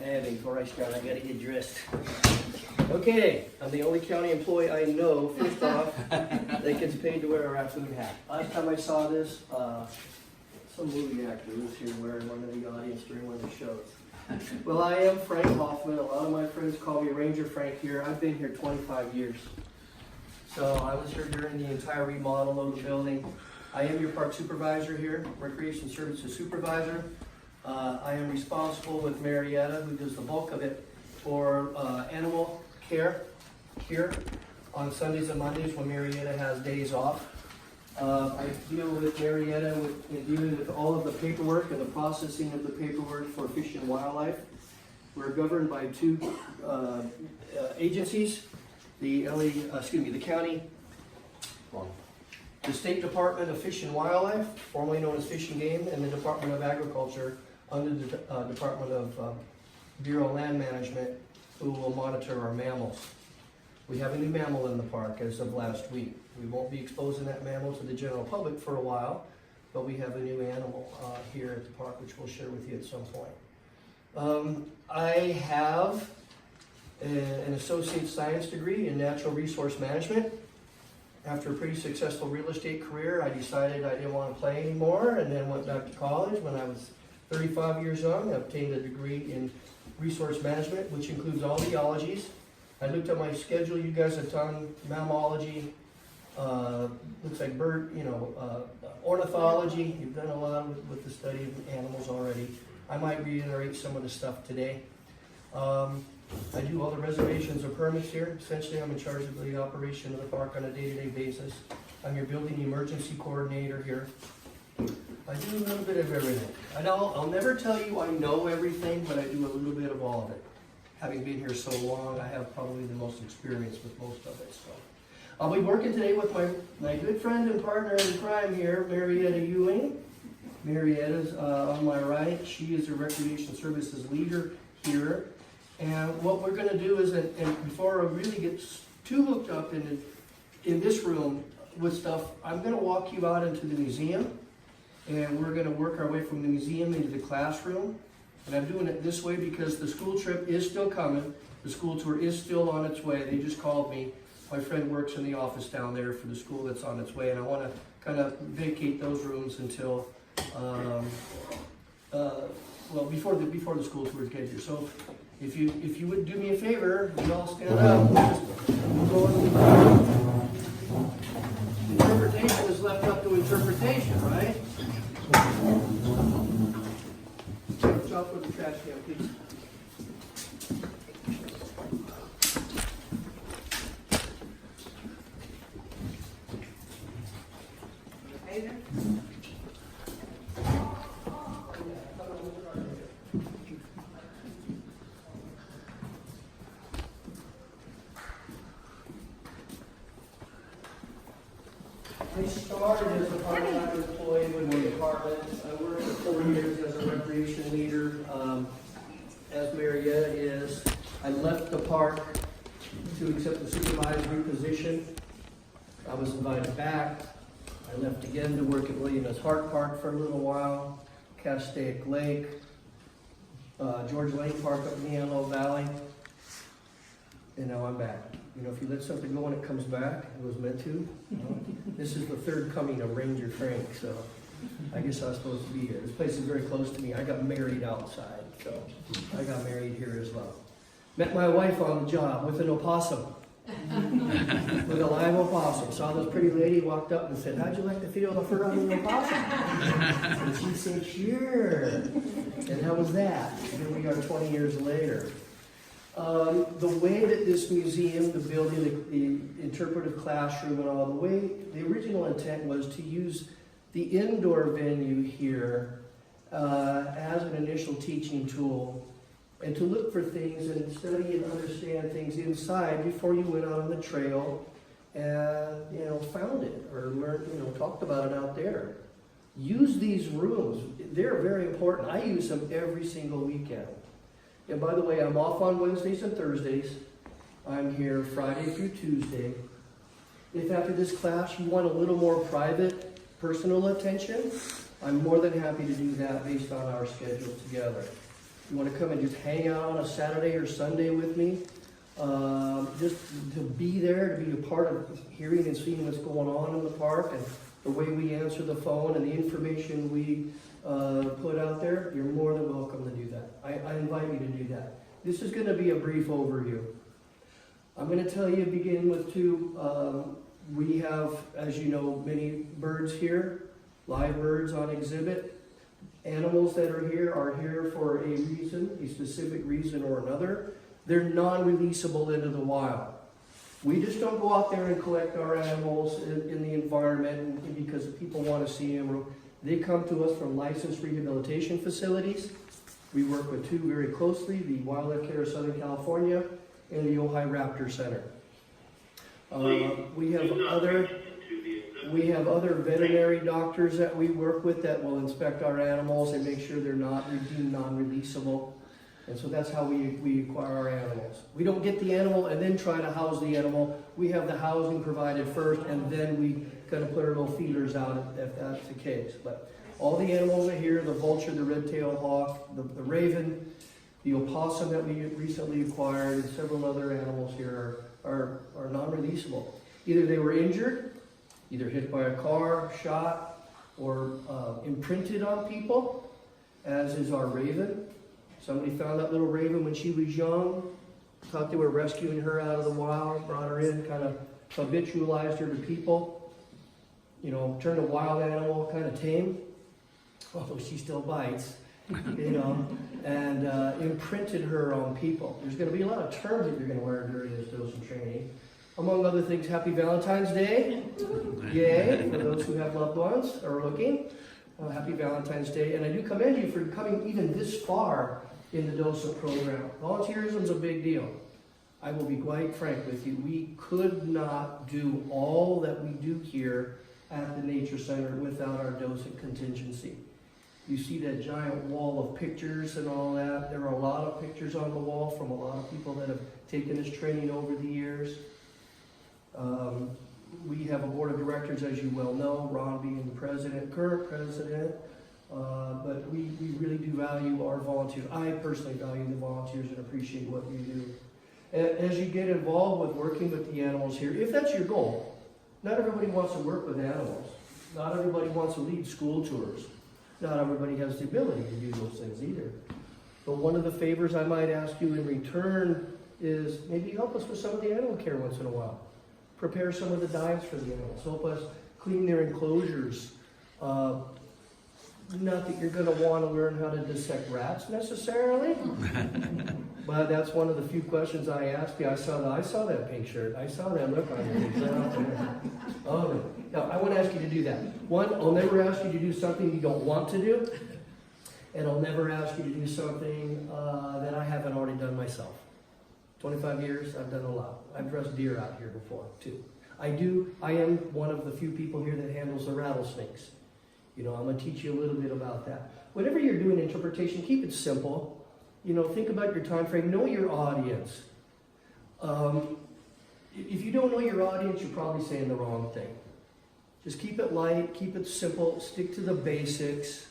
Abby, before I start, I gotta get dressed. Okay, I'm the only county employee I know, first off, that gets paid to wear a raccoon hat. Last time I saw this, some movie actor was here wearing one in the audience during one of the shows. Well, I am Frank Hoffman. A lot of my friends call me Ranger Frank here. I've been here 25 years. So I was here during the entire remodel of the building. I am your park supervisor here, recreation services supervisor. I am responsible with Marietta, who does the bulk of it, for animal care here on Sundays and Mondays when Marietta has days off. I deal with Marietta in dealing with all of the paperwork and the processing of the paperwork for Fish and Wildlife. We're governed by two agencies, the county, the State Department of Fish and Wildlife, formerly known as Fish and Game, and the Department of Agriculture under the Department of Bureau of Land Management, who will monitor our mammals. We have a new mammal in the park as of last week. We won't be exposing that mammal to the general public for a while, but we have a new animal here at the park, which we'll share with you at some point. I have an associate science degree in natural resource management. After a pretty successful real estate career, I decided I didn't want to play anymore and then went back to college. When I was 35 years young, I obtained a degree in resource management, which includes all the ologies. I looked at my schedule. You guys have done mammalogy, looks like bird, ornithology. You've done a lot with the study of animals already. I might reiterate some of the stuff today. I do all the reservations or permits here. Essentially, I'm in charge of the operation of the park on a day-to-day basis. I'm your building emergency coordinator here. I do a little bit of everything. I'll never tell you I know everything, but I do a little bit of all of it. Having been here so long, I have probably the most experience with most of it. So, I'll be working today with my good friend and partner in crime here, Marietta Ewing. Marietta's on my right. She is a recreation services leader here. And what we're going to do is, and before I really get too hooked up in this room with stuff, I'm going to walk you out into the museum. And we're going to work our way from the museum into the classroom. And I'm doing it this way because the school trip is still coming. The school tour is still on its way. They just called me. My friend works in the office down there for the school that's on its way. And I want to kind of vacate those rooms until, before the school tours get here. So if you would do me a favor, you all stand up. Interpretation is left up to interpretation, right? Drop with the trash can, please. Okay there? I started as a part-time employee with the department. I worked for 4 years as a recreation leader, as Marietta is. I left the park to accept the supervisory position. I was invited back. I left again to work at William S. Hart Park for a little while, Castaic Lake, George Lane Park up in the Antelope Valley, and now I'm back. You know, if you let something go and it comes back, it was meant to. This is the third coming of Ranger Frank, so I guess I was supposed to be here. This place is very close to me. I got married outside, so I got married here as well. Met my wife on the job with an opossum, with a live opossum. Saw this pretty lady, walked up and said, "How'd you like to feel the fur on the opossum?" And she said, "Sure." And how was that? Here we are 20 years later. The way that this museum, the building, the interpretive classroom and all, the original intent was to use the indoor venue here as an initial teaching tool and to look for things and study and understand things inside before you went out on the trail and, found it or learned, talked about it out there. Use these rooms. They're very important. I use them every single weekend. And by the way, I'm off on Wednesdays and Thursdays. I'm here Friday through Tuesday. If after this class you want a little more private, personal attention, I'm more than happy to do that based on our schedule together. you want to come and just hang out on a Saturday or Sunday with me, just to be there, to be a part of hearing and seeing what's going on in the park and the way we answer the phone and the information we put out there, you're more than welcome to do that. I invite you to do that. This is going to be a brief overview. I'm going to tell you, begin with two. We have, as you know, many birds here, live birds on exhibit. Animals that are here for a reason, a specific reason or another. They're non-releasable into the wild. We just don't go out there and collect our animals in the environment because people want to see them. They come to us from licensed rehabilitation facilities. We work with two very closely, the Wildlife Care of Southern California and the Ojai Raptor Center. We have other veterinary doctors that we work with that will inspect our animals and make sure they're not deemed non-releasable. And so that's how we acquire our animals. We don't get the animal and then try to house the animal. We have the housing provided first, and then we kind of put our little feelers out if that's the case. But all the animals are here: the vulture, the red-tailed hawk, the raven, the opossum that we recently acquired, and several other animals here are non-releasable. Either they were injured, either hit by a car, shot, or imprinted on people, as is our raven. Somebody found that little raven when she was young, thought they were rescuing her out of the wild, brought her in, kind of habitualized her to people, you know, turned a wild animal kind of tame, although she still bites, you know, and imprinted her on people. There's going to be a lot of terms that you're going to learn during this docent training. Among other things, Happy Valentine's Day. Yay, for those who have loved ones or are looking. Happy Valentine's Day. And I do commend you for coming even this far in the docent program. Volunteerism is a big deal. I will be quite frank with you. We could not do all that we do here at the Nature Center without our docent contingency. You see that giant wall of pictures and all that. There are a lot of pictures on the wall from a lot of people that have taken this training over the years. We have a board of directors, as you well know, Ron being the president, current president, but we really do value our volunteers. I personally value the volunteers and appreciate what you do. As you get involved with working with the animals here, if that's your goal, not everybody wants to work with animals. Not everybody wants to lead school tours. Not everybody has the ability to do those things either. But one of the favors I might ask you in return is maybe help us with some of the animal care once in a while. Prepare some of the diets for the animals. Help us clean their enclosures. Not that you're going to want to learn how to dissect rats necessarily, but that's one of the few questions I ask you. I saw that pink shirt. I saw that look on you. Oh, no, I want to ask you to do that. One, I'll never ask you to do something you don't want to do, and I'll never ask you to do something that I haven't already done myself. 25 years, I've done a lot. I've dressed deer out here before, too. I am one of the few people here that handles the rattlesnakes. You know, I'm going to teach you a little bit about that. Whenever you're doing interpretation, keep it simple. You know, think about your time frame. Know your audience. If you don't know your audience, you're probably saying the wrong thing. Just keep it light, keep it simple, stick to the basics,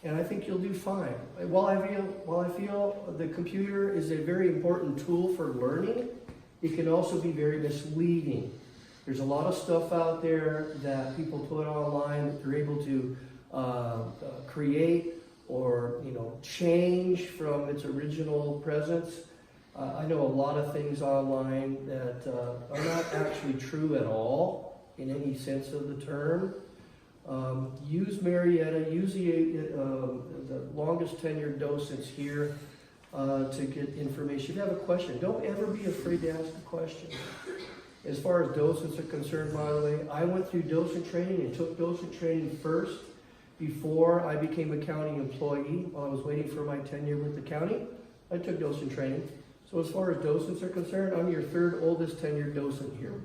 and I think you'll do fine. While I feel the computer is a very important tool for learning, it can also be very misleading. There's a lot of stuff out there that people put online that they're able to create or, you know, change from its original presence. I know a lot of things online that are not actually true at all in any sense of the term. Use Marietta, use the longest tenured docents here to get information. If you have a question, don't ever be afraid to ask a question. As far as docents are concerned, by the way, I went through docent training and took docent training first before I became a county employee. While I was waiting for my tenure with the county, I took docent training. So as far as docents are concerned, I'm your third oldest tenured docent here.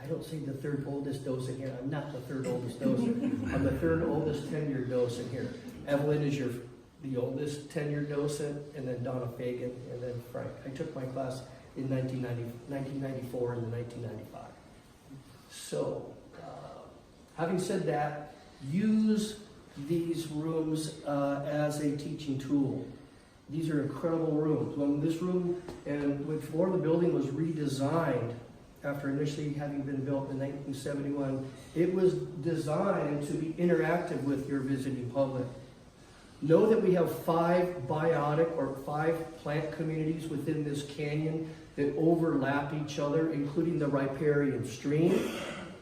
I don't say the third oldest docent here. I'm not the third oldest docent. I'm the third oldest tenured docent here. Evelyn is the oldest tenured docent, and then Donna Fagan, and then Frank. I took my class in 1994 and 1995. So, having said that, use these rooms as a teaching tool. These are incredible rooms. When this room and before the building was redesigned, after initially having been built in 1971, it was designed to be interactive with your visiting public. Know that we have 5 biotic or 5 plant communities within this canyon that overlap each other, including the riparian stream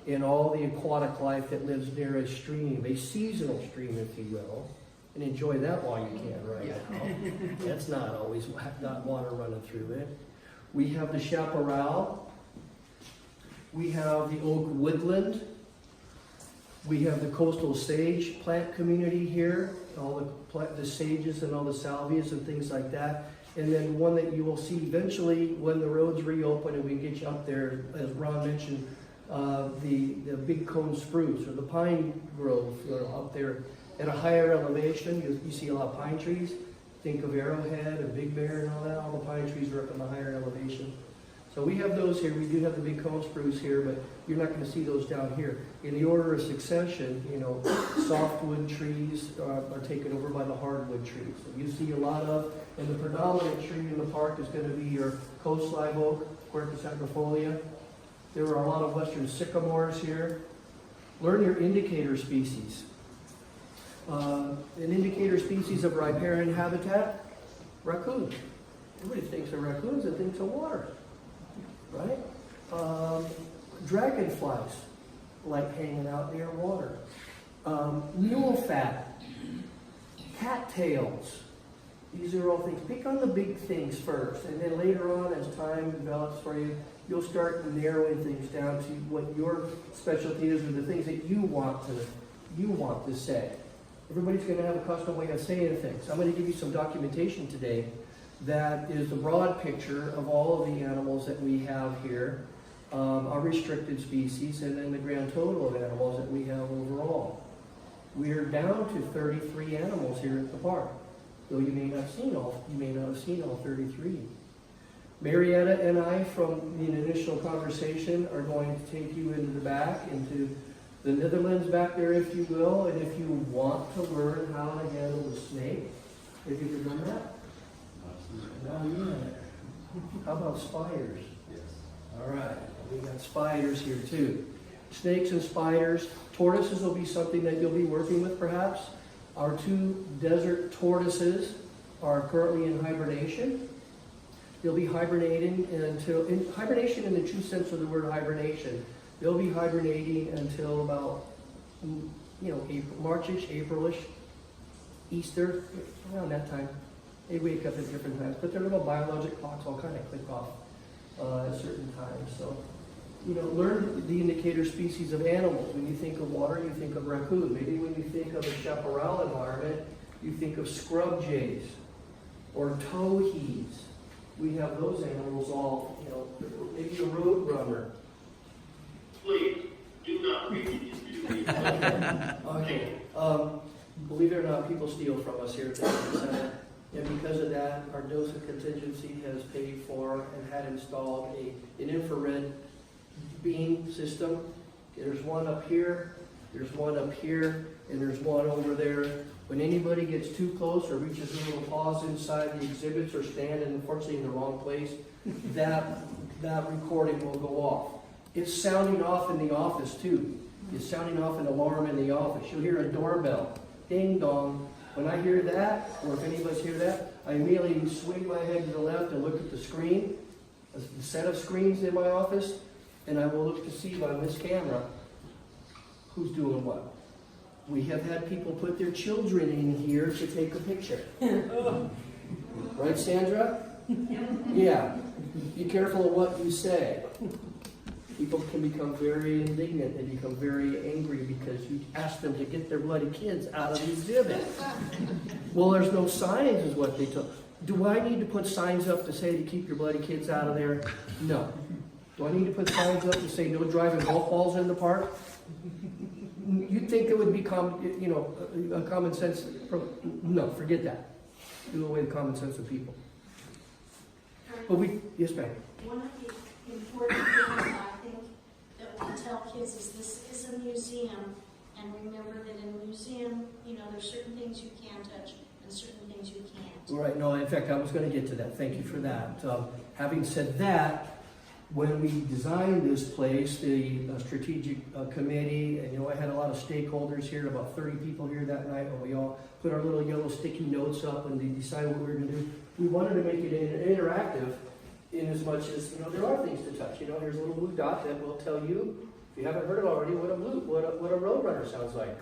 and all the aquatic life that lives near a stream, a seasonal stream, if you will. And enjoy that while you can right now. That's not always got water running through it. We have the chaparral. We have the oak woodland. We have the coastal sage plant community here, all the sages and all the salvias and things like that. And then one that you will see eventually when the roads reopen and we get you up there, as Ron mentioned, the big cone spruce or the pine grove up there at a higher elevation. You see a lot of pine trees. Think of Arrowhead and Big Bear and all that. All the pine trees are up in the higher elevation. So we have those here. We do have the big cone spruce here, but you're not going to see those down here. In the order of succession, softwood trees are taken over by the hardwood trees. So you see a lot of, and the predominant tree in the park is going to be your coast live oak, Quercus agrifolia. There are a lot of western sycamores here. Learn your indicator species. An indicator species of riparian habitat, raccoon. Everybody thinks of raccoons and thinks of water. Right? Dragonflies like hanging out near water. Mule fat, cattails. These are all things. Pick on the big things first, and then later on, as time develops for you, you'll start narrowing things down to what your specialty is, or the things that you want to say. Everybody's going to have a custom way of saying things. I'm going to give you some documentation today that is the broad picture of all of the animals that we have here, our restricted species, and then the grand total of animals that we have overall. We're down to 33 animals here at the park, though you may not have seen all 33. Marietta and I, from the initial conversation, are going to take you into the back, into the Netherlands back there, if you will, and if you want to learn how to handle the snake, have you ever done that? No, yeah. How about spiders? Yes. All right, we got spiders here too. Snakes and spiders. Tortoises will be something that you'll be working with perhaps. Our 2 desert tortoises are currently in hibernation. They'll be hibernating hibernation in the true sense of the word hibernation. They'll be hibernating until about, Marchish, Aprilish, Easter, around that time. They wake up at different times, but their little biologic clocks all kind of click off at certain times. So, learn the indicator species of animals. When you think of water, you think of raccoon. Maybe when you think of a chaparral environment, you think of scrub jays or towhees. We have those animals all, maybe a road runner. Please, do not read it. Okay. Believe it or not, people steal from us here at the Civic Center. And because of that, our DOSA contingency has paid for and had installed an infrared beam system. There's one up here, there's one up here, and there's one over there. When anybody gets too close or reaches their little paws inside the exhibits or stand, and unfortunately in the wrong place, that recording will go off. It's sounding off in the office too. It's sounding off an alarm in the office. You'll hear a doorbell. Ding dong. When I hear that, or if any of us hear that, I immediately swing my head to the left and look at the screen, a set of screens in my office, and I will look to see on this camera who's doing what. We have had people put their children in here to take a picture. Right, Sandra? Yeah. Be careful of what you say. People can become very indignant and become very angry because you ask them to get their bloody kids out of the exhibit. Well, there's no signs is what they told. Do I need to put signs up to say to keep your bloody kids out of there? No. Do I need to put signs up to say no driving golf balls in the park? You'd think it would be a common sense. No, forget that. Do away with common sense of people. But yes, ma'am. One of the important things I think that we tell kids is this is a museum, And remember that in a museum, you know, there's certain things you can touch and certain things you can't. Right, no, in fact, I was gonna get to that, thank you for that. Having said that, when we designed this place, the strategic committee, and you know, I had a lot of stakeholders here, about 30 people here that night, when we all put our little yellow sticky notes up and they decided what we were gonna do. We wanted to make it interactive in as much as, you know, there are things to touch. You know, here's a little blue dot that will tell you, if you haven't heard it already, what a Roadrunner sounds like.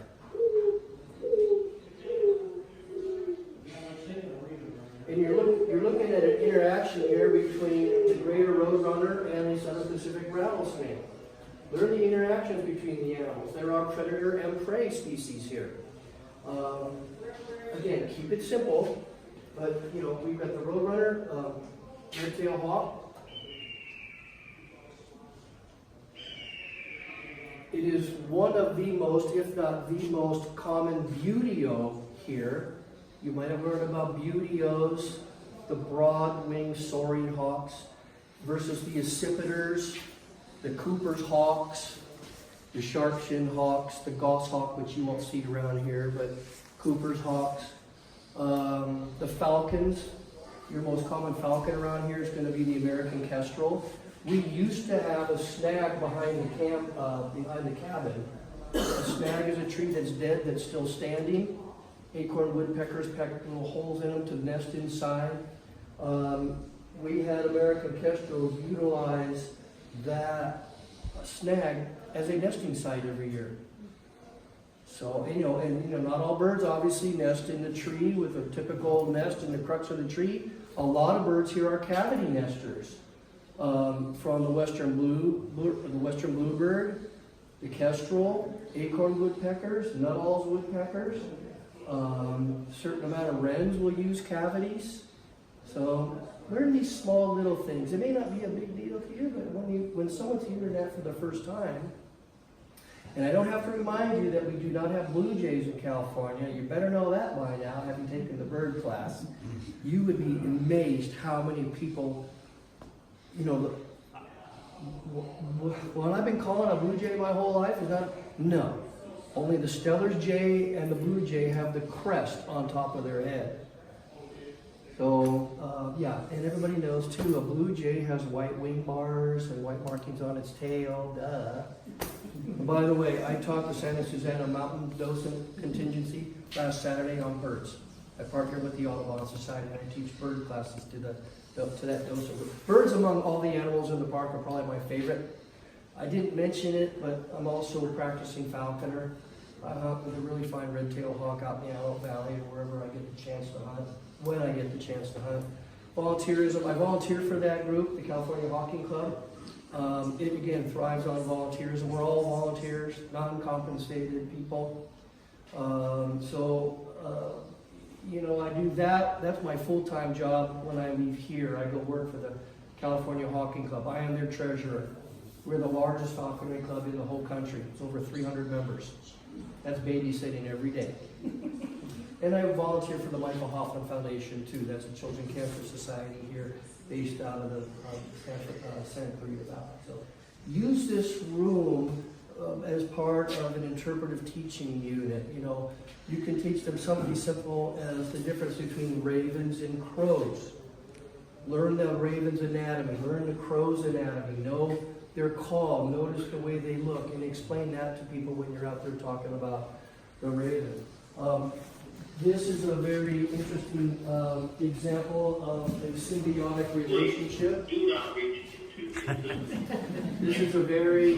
And you're looking at an interaction here between the greater Roadrunner and the Southern Pacific rattlesnake. Learn the interactions between the animals. There are predator and prey species here. Again, keep it simple, but you know, we've got the Roadrunner, red-tailed hawk. It is one of the most, if not the most common buteo here. You might have heard about buteos, the broad-winged soaring hawks, versus the accipiters, the Cooper's hawks, the sharp-shinned hawks, the goshawk, which you won't see around here, but Cooper's hawks. The falcons, your most common falcon around here is going to be the American kestrel. We used to have a snag behind the cabin. A snag is a tree that's dead that's still standing. Acorn woodpeckers peck little holes in them to nest inside. We had American kestrels utilize that snag as a nesting site every year. So, you know, not all birds obviously nest in the tree with a typical nest in the crux of the tree. A lot of birds here are cavity nesters. From the western bluebird, the kestrel, acorn woodpeckers, nutall's woodpeckers. Certain amount of wrens will use cavities. So learn these small little things. It may not be a big deal to you, but when someone's hearing that for the first time, and I don't have to remind you that we do not have blue jays in California. You better know that by now, having taken the bird class. You would be amazed how many people, you know, well, I've been calling a blue jay my whole life. Is that no? Only the Steller's jay and the blue jay have the crest on top of their head. So, yeah, and everybody knows too, a blue jay has white wing bars and white markings on its tail, duh. By the way, I taught the Santa Susana Mountain Docent Contingency last Saturday on birds. I partnered with the Audubon Society and I teach bird classes to that docent. Birds among all the animals in the park are probably my favorite. I didn't mention it, but I'm also practicing falconer. I hunt with a really fine red-tailed hawk out in the Antelope Valley or wherever I get the chance to hunt, when I get the chance to hunt. Volunteerism, I volunteer for that group, the California Hawking Club. It again thrives on volunteerism. We're all volunteers, non-compensated people. You know, I do that. That's my full-time job when I leave here. I go work for the California Hawking Club. I am their treasurer. We're the largest falconry club in the whole country. It's over 300 members. That's babysitting every day. And I volunteer for the Michael Hoffman Foundation too. That's a Children's Cancer Society here, based out of the Santa Clarita Valley. So use this room as part of an interpretive teaching unit. You know, you can teach them something simple as the difference between ravens and crows. Learn the raven's anatomy, learn the crow's anatomy, know their call, notice the way they look, and explain that to people when you're out there talking about the raven. This is a very interesting example of a symbiotic relationship. Do not reach into This is a very,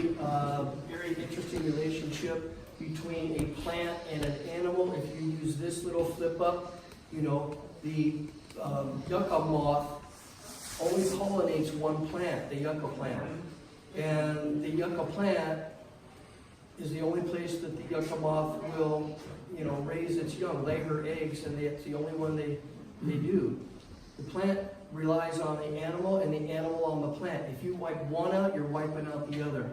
very interesting relationship between a plant and an animal. If you use this little flip up, you know, the yucca moth only pollinates one plant, the yucca plant. And the yucca plant is the only place that the yucca moth will, you know, raise its young, lay her eggs, and it's the only one they do. The plant relies on the animal and the animal on the plant. If you wipe one out, you're wiping out the other.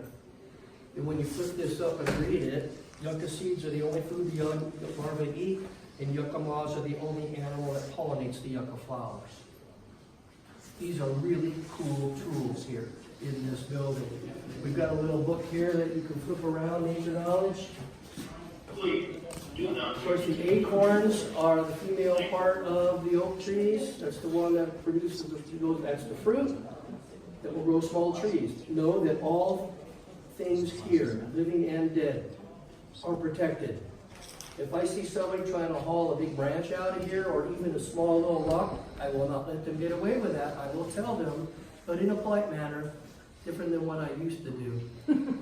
And when you flip this up and read it, yucca seeds are the only food the young larvae eat, and yucca moths are the only animal that pollinates the yucca flowers. These are really cool tools here in this building. We've got a little book here that you can flip around, Nature Knowledge. Please, do not Of course, the acorns are the female part of the oak trees. That's the one that produces that's the fruit that will grow small trees. Know that all things here, living and dead, are protected. If I see somebody trying to haul a big branch out of here or even a small little rock, I will not let them get away with that. I will tell them, but in a polite manner, different than what I used to do.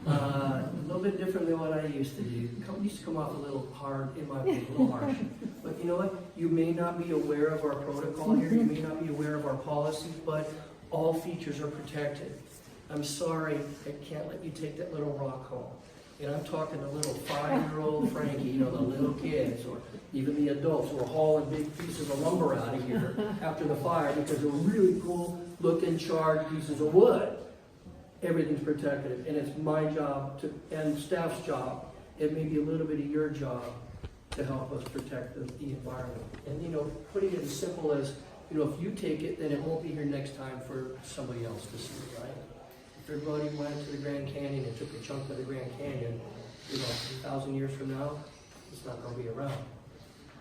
A little bit different than what I used to do. Used to come off a little hard, in my opinion, a little harsh. But you know what? You may not be aware of our protocol here. You may not be aware of our policies, but all features are protected. I'm sorry, I can't let you take that little rock home. And I'm talking the little 5-year-old Frankie, you know, the little kids, or even the adults who are hauling big pieces of lumber out of here after the fire because they're really cool looking charred pieces of wood. Everything's protected, and it's my job and staff's job. It may be a little bit of your job to help us protect the environment. And you know, putting it as simple as, you know, if you take it, then it won't be here next time for somebody else to see, right? If everybody went to the Grand Canyon and took a chunk of the Grand Canyon, you know, 1,000 years from now, it's not going to be around.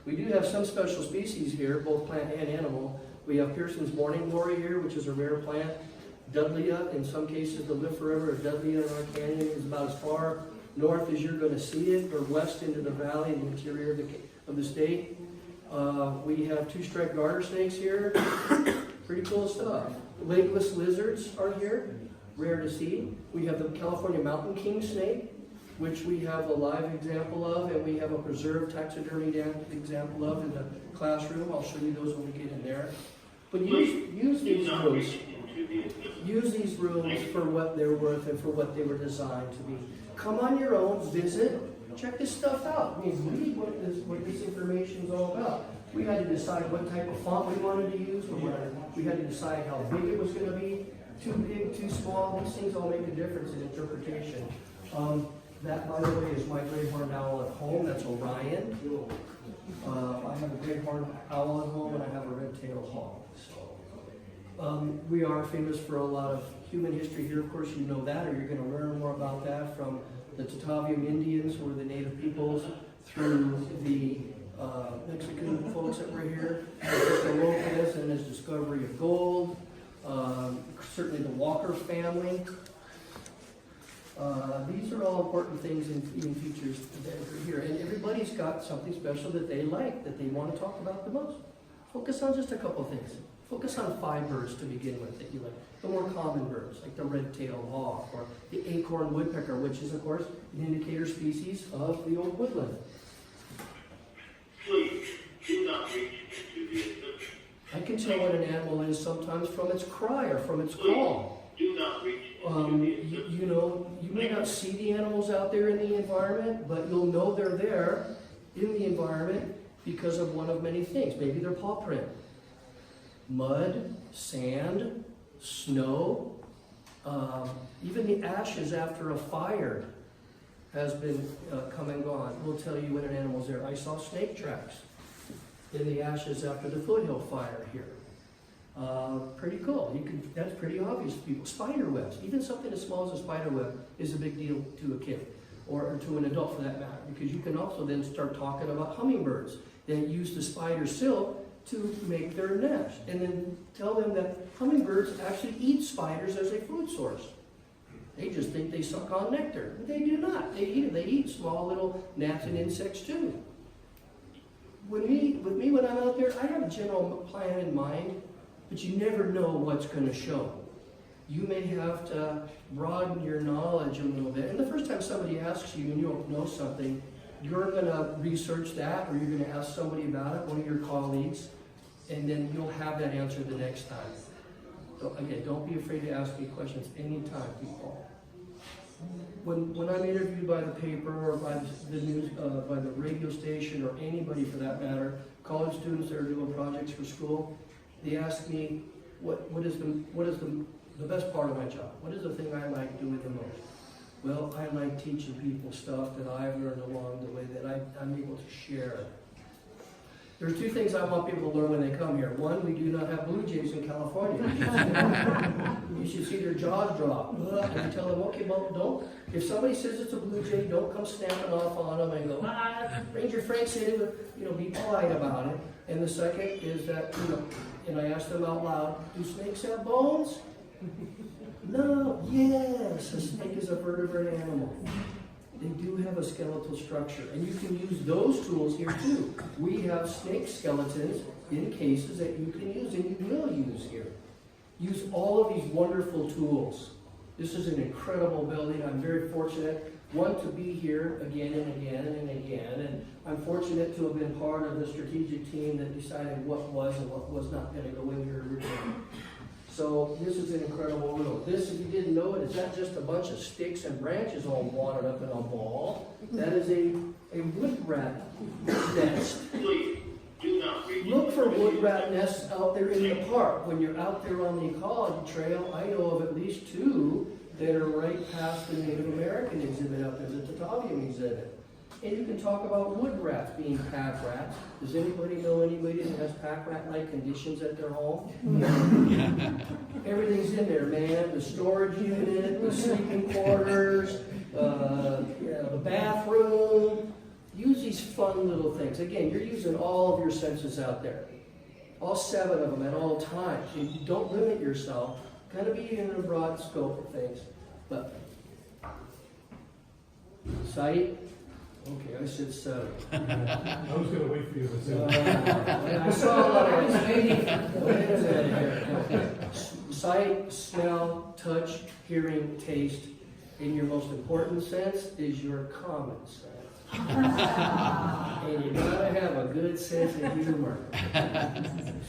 We do have some special species here, both plant and animal. We have Pearson's morning glory here, which is a rare plant. Dudleya, in some cases, the live forever of Dudleya in our canyon is about as far north as you're going to see it, or west into the valley in the interior of the state. We have 2-striped garter snakes here. Pretty cool stuff. Legless lizards are here, rare to see. We have the California mountain king snake, which we have a live example of, and we have a preserved taxidermy example of in the classroom. I'll show you those when we get in there. But use these rooms. Use these rooms for what they're worth and for what they were designed to be. Come on your own, visit, check this stuff out. I mean, read what this information is all about. We had to decide what type of font we wanted to use. We had to decide how big it was going to be. Too big, too small. These things all make a difference in interpretation. That, by the way, is my great horned owl at home. That's Orion. I have a great horned owl at home, and I have a red-tailed hawk. We are famous for a lot of human history here. Of course, you know that, or you're going to learn more about that from the Tataviam Indians, who were the native peoples, through the Mexican folks that were here, Lopez and his discovery of gold, certainly the Walker family. These are all important things in features that are here. And everybody's got something special that they like, that they want to talk about the most. Focus on just a couple things. Focus on 5 birds to begin with that you like. The more common birds, like the red-tailed hawk or the acorn woodpecker, which is, of course, an indicator species of the old woodland. Please, do not reach into the assembly. I can tell what an animal is sometimes from its cry or from its call. Do not reach into the assembly. You know, you may not see the animals out there in the environment, but you'll know they're there in the environment because of one of many things. Maybe their paw print. Mud, sand, snow, even the ashes after a fire has been come and gone. We'll tell you when an animal's there. I saw snake tracks in the ashes after the Foothill fire here. Pretty cool. That's pretty obvious to people. Spider webs, even something as small as a spider web is a big deal to a kid or to an adult for that matter, because you can also then start talking about hummingbirds that use the spider silk to make their nest, and then tell them that hummingbirds actually eat spiders as a food source. They just think they suck on nectar. But they do not. They eat it. They eat small little gnats and insects too. With me, when I'm out there, I have a general plan in mind, but you never know what's going to show. You may have to broaden your knowledge a little bit. And the first time somebody asks you and you don't know something, you're going to research that, or you're going to ask somebody about it, one of your colleagues, and then you'll have that answer the next time. So again, don't be afraid to ask me questions anytime, people. When I'm interviewed by the paper or by the news, by the radio station, or anybody for that matter, college students that are doing projects for school, they ask me, what is the best part of my job? What is the thing I like doing the most? Well, I like teaching people stuff that I've learned along the way that I'm able to share. There are two things I want people to learn when they come here. One, we do not have blue jays in California. You should see their jaws drop. And you tell them, okay, well, don't. If somebody says it's a blue jay, don't come snapping off on them and go, Ranger Frank said it would, be polite about it. And the second is that, and I asked them out loud, do snakes have bones? No, yes, a snake is a vertebrate animal. They do have a skeletal structure, and you can use those tools here too. We have snake skeletons in cases that you can use, and you will use here. Use all of these wonderful tools. This is an incredible building. I'm very fortunate, one, to be here again and again and again, and I'm fortunate to have been part of the strategic team that decided what was and what was not going to go in here originally. So this is an incredible room. This, if you didn't know it, is not just a bunch of sticks and branches all wadded up in a ball. That is a wood rat nest. Please, do not reach. Look for wood rat nests out there in the park. When you're out there on the ecology trail, I know of at least 2 that are right past the Native American exhibit up there, the Tataviam exhibit. And you can talk about wood rats being pack rats. Does anybody know anybody that has pack rat-like conditions at their home? Everything's in there, man. The storage unit, the sleeping quarters, the bathroom. Use these fun little things. Again, you're using all of your senses out there. All 7 of them at all times. You don't limit yourself. Kind of be in a broad scope of things. But sight. Okay, I said 7. I was going to wait for you to say I saw a lot of this. Sight, smell, touch, hearing, taste. And your most important sense is your common sense. And you gotta have a good sense of humor.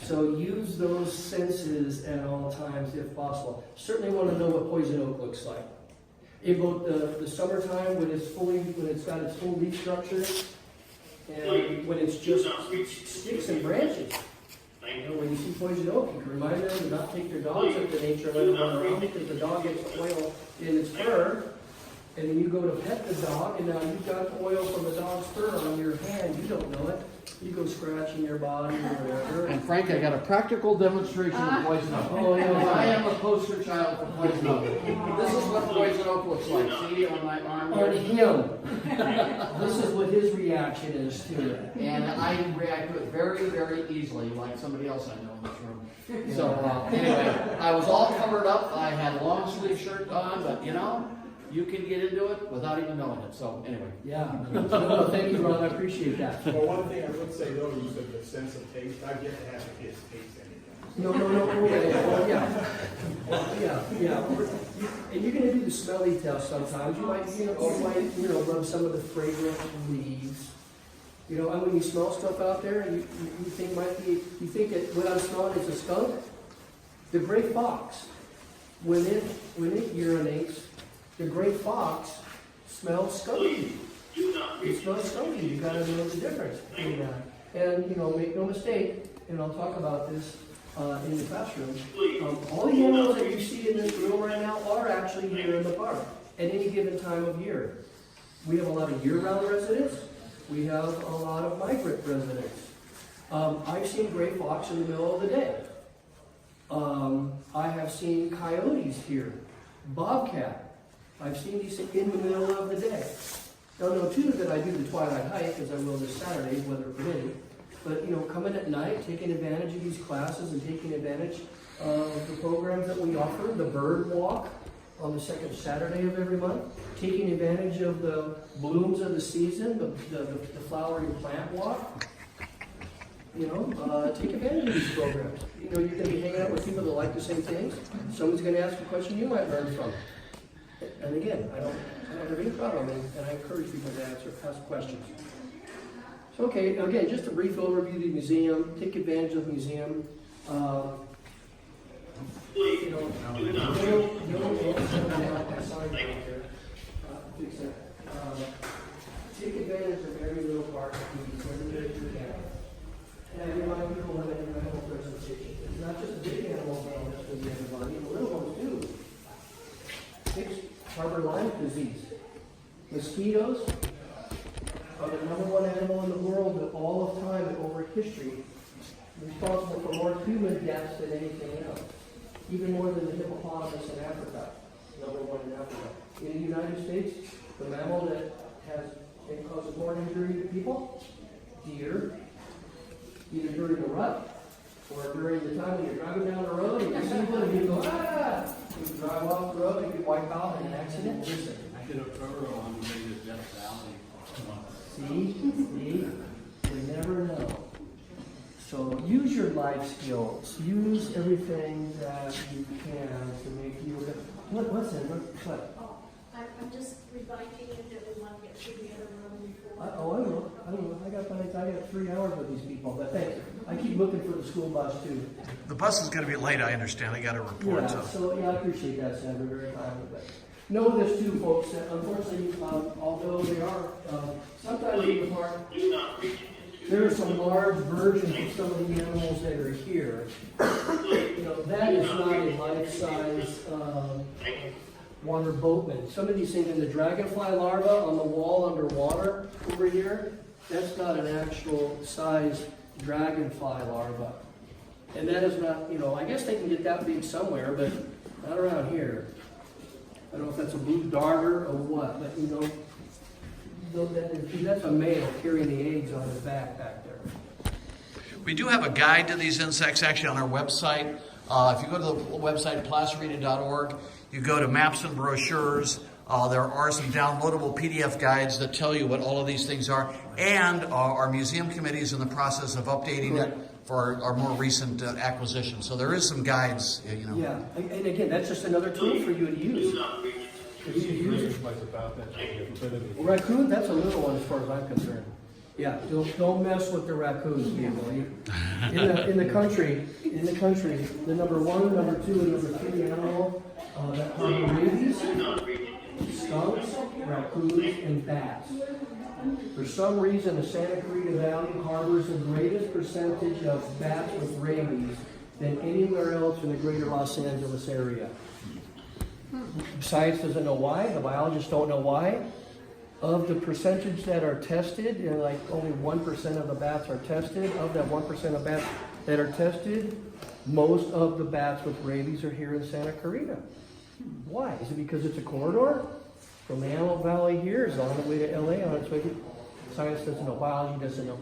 So use those senses at all times if possible. Certainly want to know what poison oak looks like. In both the summertime when it's got its full leaf structure, and when it's just sticks and branches. When you see poison oak, you can remind them to not take their dogs up to nature and let them run around because the dog gets oil in its fur. And then you go to pet the dog, and now you've got oil from the dog's fur on your hand. You don't know it. You go scratching your body or whatever. And Frank, I got a practical demonstration of poison oak. Oh, yeah. I am a poster child for poison oak. This is what poison oak looks like. See on my arm On here? him. This is what his reaction is to it. And I react to it very, very easily, like somebody else I know in this room. So anyway, I was all covered up. I had a long sleeve shirt on, but you can get into it without even knowing it. So anyway. Yeah. No, thank you, Ron. I appreciate that. Well, one thing I would say though, you said the sense of taste. I've yet to have the kids taste anything. No. Yeah. And you're going to do the smelly test sometimes. You might, rub some of the fragrant leaves. And when you smell stuff out there, and you think that what I'm smelling is a skunk. The gray fox, when it urinates, the gray fox smells skunky. It smells skunky. You gotta know the difference between that. And make no mistake, and I'll talk about this in the classroom. All the animals that you see in this room right now are actually here in the park at any given time of year. We have a lot of year-round residents. We have a lot of migrant residents. I've seen gray fox in the middle of the day. I have seen coyotes here, bobcat. I've seen these in the middle of the day. Now, know too that I do the twilight hike, as I will this Saturday, weather permitting. But coming at night, taking advantage of these classes and taking advantage of the programs that we offer, the bird walk on the second Saturday of every month, taking advantage of the blooms of the season, the flowering plant walk. Take advantage of these programs. You're going to be hanging out with people that like the same things. Someone's going to ask a question you might learn from. And again, I don't have any problem, and I encourage people to ask questions. So, okay, again, just a brief overview of the museum. Take advantage of the museum. Take advantage of every little part of the museum that you can. And I remind people of an animal presentation. It's not just the big animals that will mess with everybody, the little ones do. Ticks harbor Lyme disease. Mosquitoes are the #1 animal in the world that all of time that over history, responsible for more human deaths than anything else, even more than the hippopotamus in Africa, number one in Africa. In the United States, the mammal that it causes more injury to people, deer, either during the rut or during the time when you're driving down the road and you see one and you go, ah! You drive off the road and you wipe out in an accident. Listen. I did a program on maybe the Death Valley. See, we never know. So use your life skills. Use everything that you can to make you. What's it? What? Oh, I'm just reminding you that we want to get through the other room before. I know. I got 3 hours with these people, but thanks. I keep looking for the school bus too. The bus is gonna be late, I understand, I got a report, Yeah, so. so I appreciate that, Senator, very kindly. But know this too, folks, that unfortunately, although they are sometimes in the park, Do not reach into. there are some large versions of some of the animals that are here. You know, that is not a life-size water boatman. Some of these things in the dragonfly larva on the wall underwater over here, that's not an actual size dragonfly larva. And that is not, I guess they can get that big somewhere, but not around here. I don't know if that's a blue darter or what, but that's a male carrying the eggs on his back there. We do have a guide to these insects actually on our website. If you go to the website, placerita.org, you go to maps and brochures. There are some downloadable PDF guides that tell you what all of these things are. And our museum committee is in the process of updating it for our more recent acquisition. So there is some guides, Yeah, and again, that's just another tool for you to use. Do not reach into. For you to use it. Much about that. Raccoon, that's a little one as far as I'm concerned. Yeah, don't mess with the raccoons, people. In the country, the number 1, number 2, and number 3 animal that harbor rabies, Do not reach into. skunks, raccoons, and bats. For some reason, the Santa Clarita Valley harbors the greatest percentage of bats with rabies than anywhere else in the greater Los Angeles area. Science doesn't know why, the biologists don't know why. Of the percentage that are tested, like only 1% of the bats are tested. Of that 1% of bats that are tested, most of the bats with rabies are here in Santa Clarita. Why? Is it because it's a corridor? From the Antelope Valley here is on the way to LA, on its way to... Science doesn't know, biology doesn't know.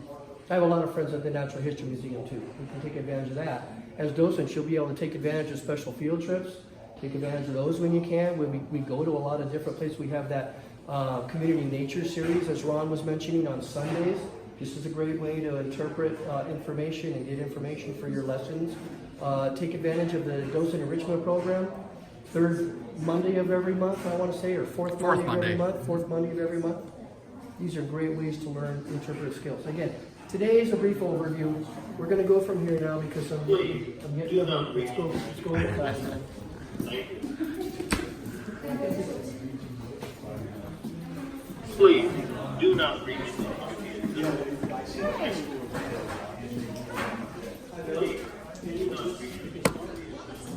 I have a lot of friends at the Natural History Museum too, who can take advantage of that. As docents, you'll be able to take advantage of special field trips, take advantage of those when you can. When we go to a lot of different places, we have that community nature series, as Ron was mentioning, on Sundays. This is a great way to interpret information and get information for your lessons. Take advantage of the docent enrichment program. 3rd Monday of every month, I want to say, or fourth Monday of every month. 4th Monday of every month. These are great ways to learn interpretive skills. Again, today is a brief overview. We're going to go from here now because I'm getting up. Let's go into class now. Please, do not reach into.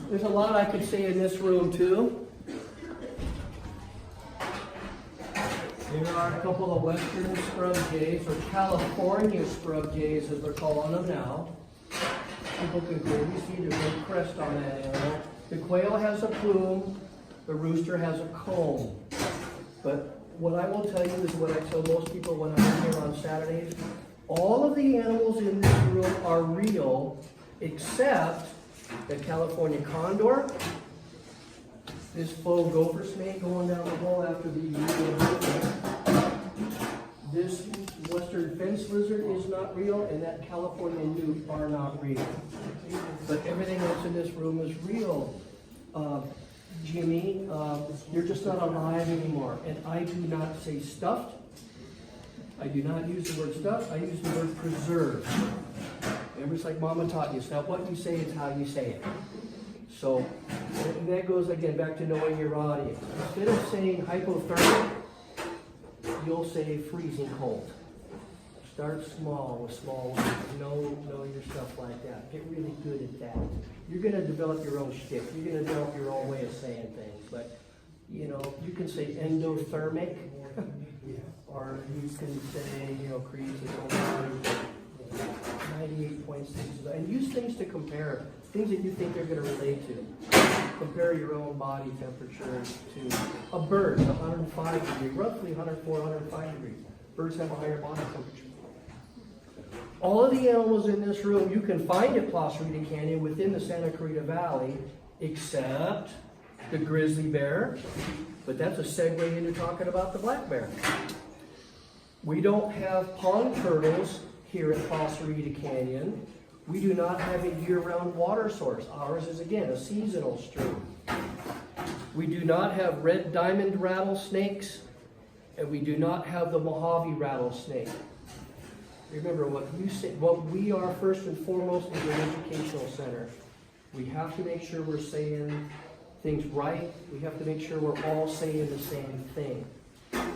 There's a lot I could say in this room too. There are a couple of Western scrub jays, or California scrub jays as they're calling them now. People can clearly see there's no crest on that animal. The quail has a plume, the rooster has a comb. But what I will tell you is what I tell most people when I'm here on Saturdays. All of the animals in this room are real, except the California condor, this faux gopher snake going down the hole after the this western fence lizard is not real, and that California newt are not real. But everything else in this room is real. Jimmy, you're just not alive anymore. And I do not say stuffed. I do not use the word stuffed. I use the word preserved. Remember, it's like Mama taught you. It's not what you say, it's how you say it. So, and that goes again back to knowing your audience. Instead of saying hypothermic, you'll say freezing cold. Start small with small words. Know your stuff like that. Get really good at that. You're going to develop your own shtick. You're going to develop your own way of saying things. But, you can say endothermic, or you can say, crease is over. 98.6, and use things to compare, things that you think they're gonna relate to. Compare your own body temperature to a bird, 105 degrees, roughly 104, 105 degrees. Birds have a higher body temperature. All of the animals in this room you can find at Plaza Rita Canyon within the Santa Clarita Valley, except the grizzly bear, but that's a segue into talking about the black bear. We don't have pond turtles here at Plaza Rita Canyon. We do not have a year-round water source. Ours is, again, a seasonal stream. We do not have red diamond rattlesnakes, and we do not have the Mojave rattlesnake. Remember, what we are first and foremost is an educational center. We have to make sure we're saying things right. We have to make sure we're all saying the same thing.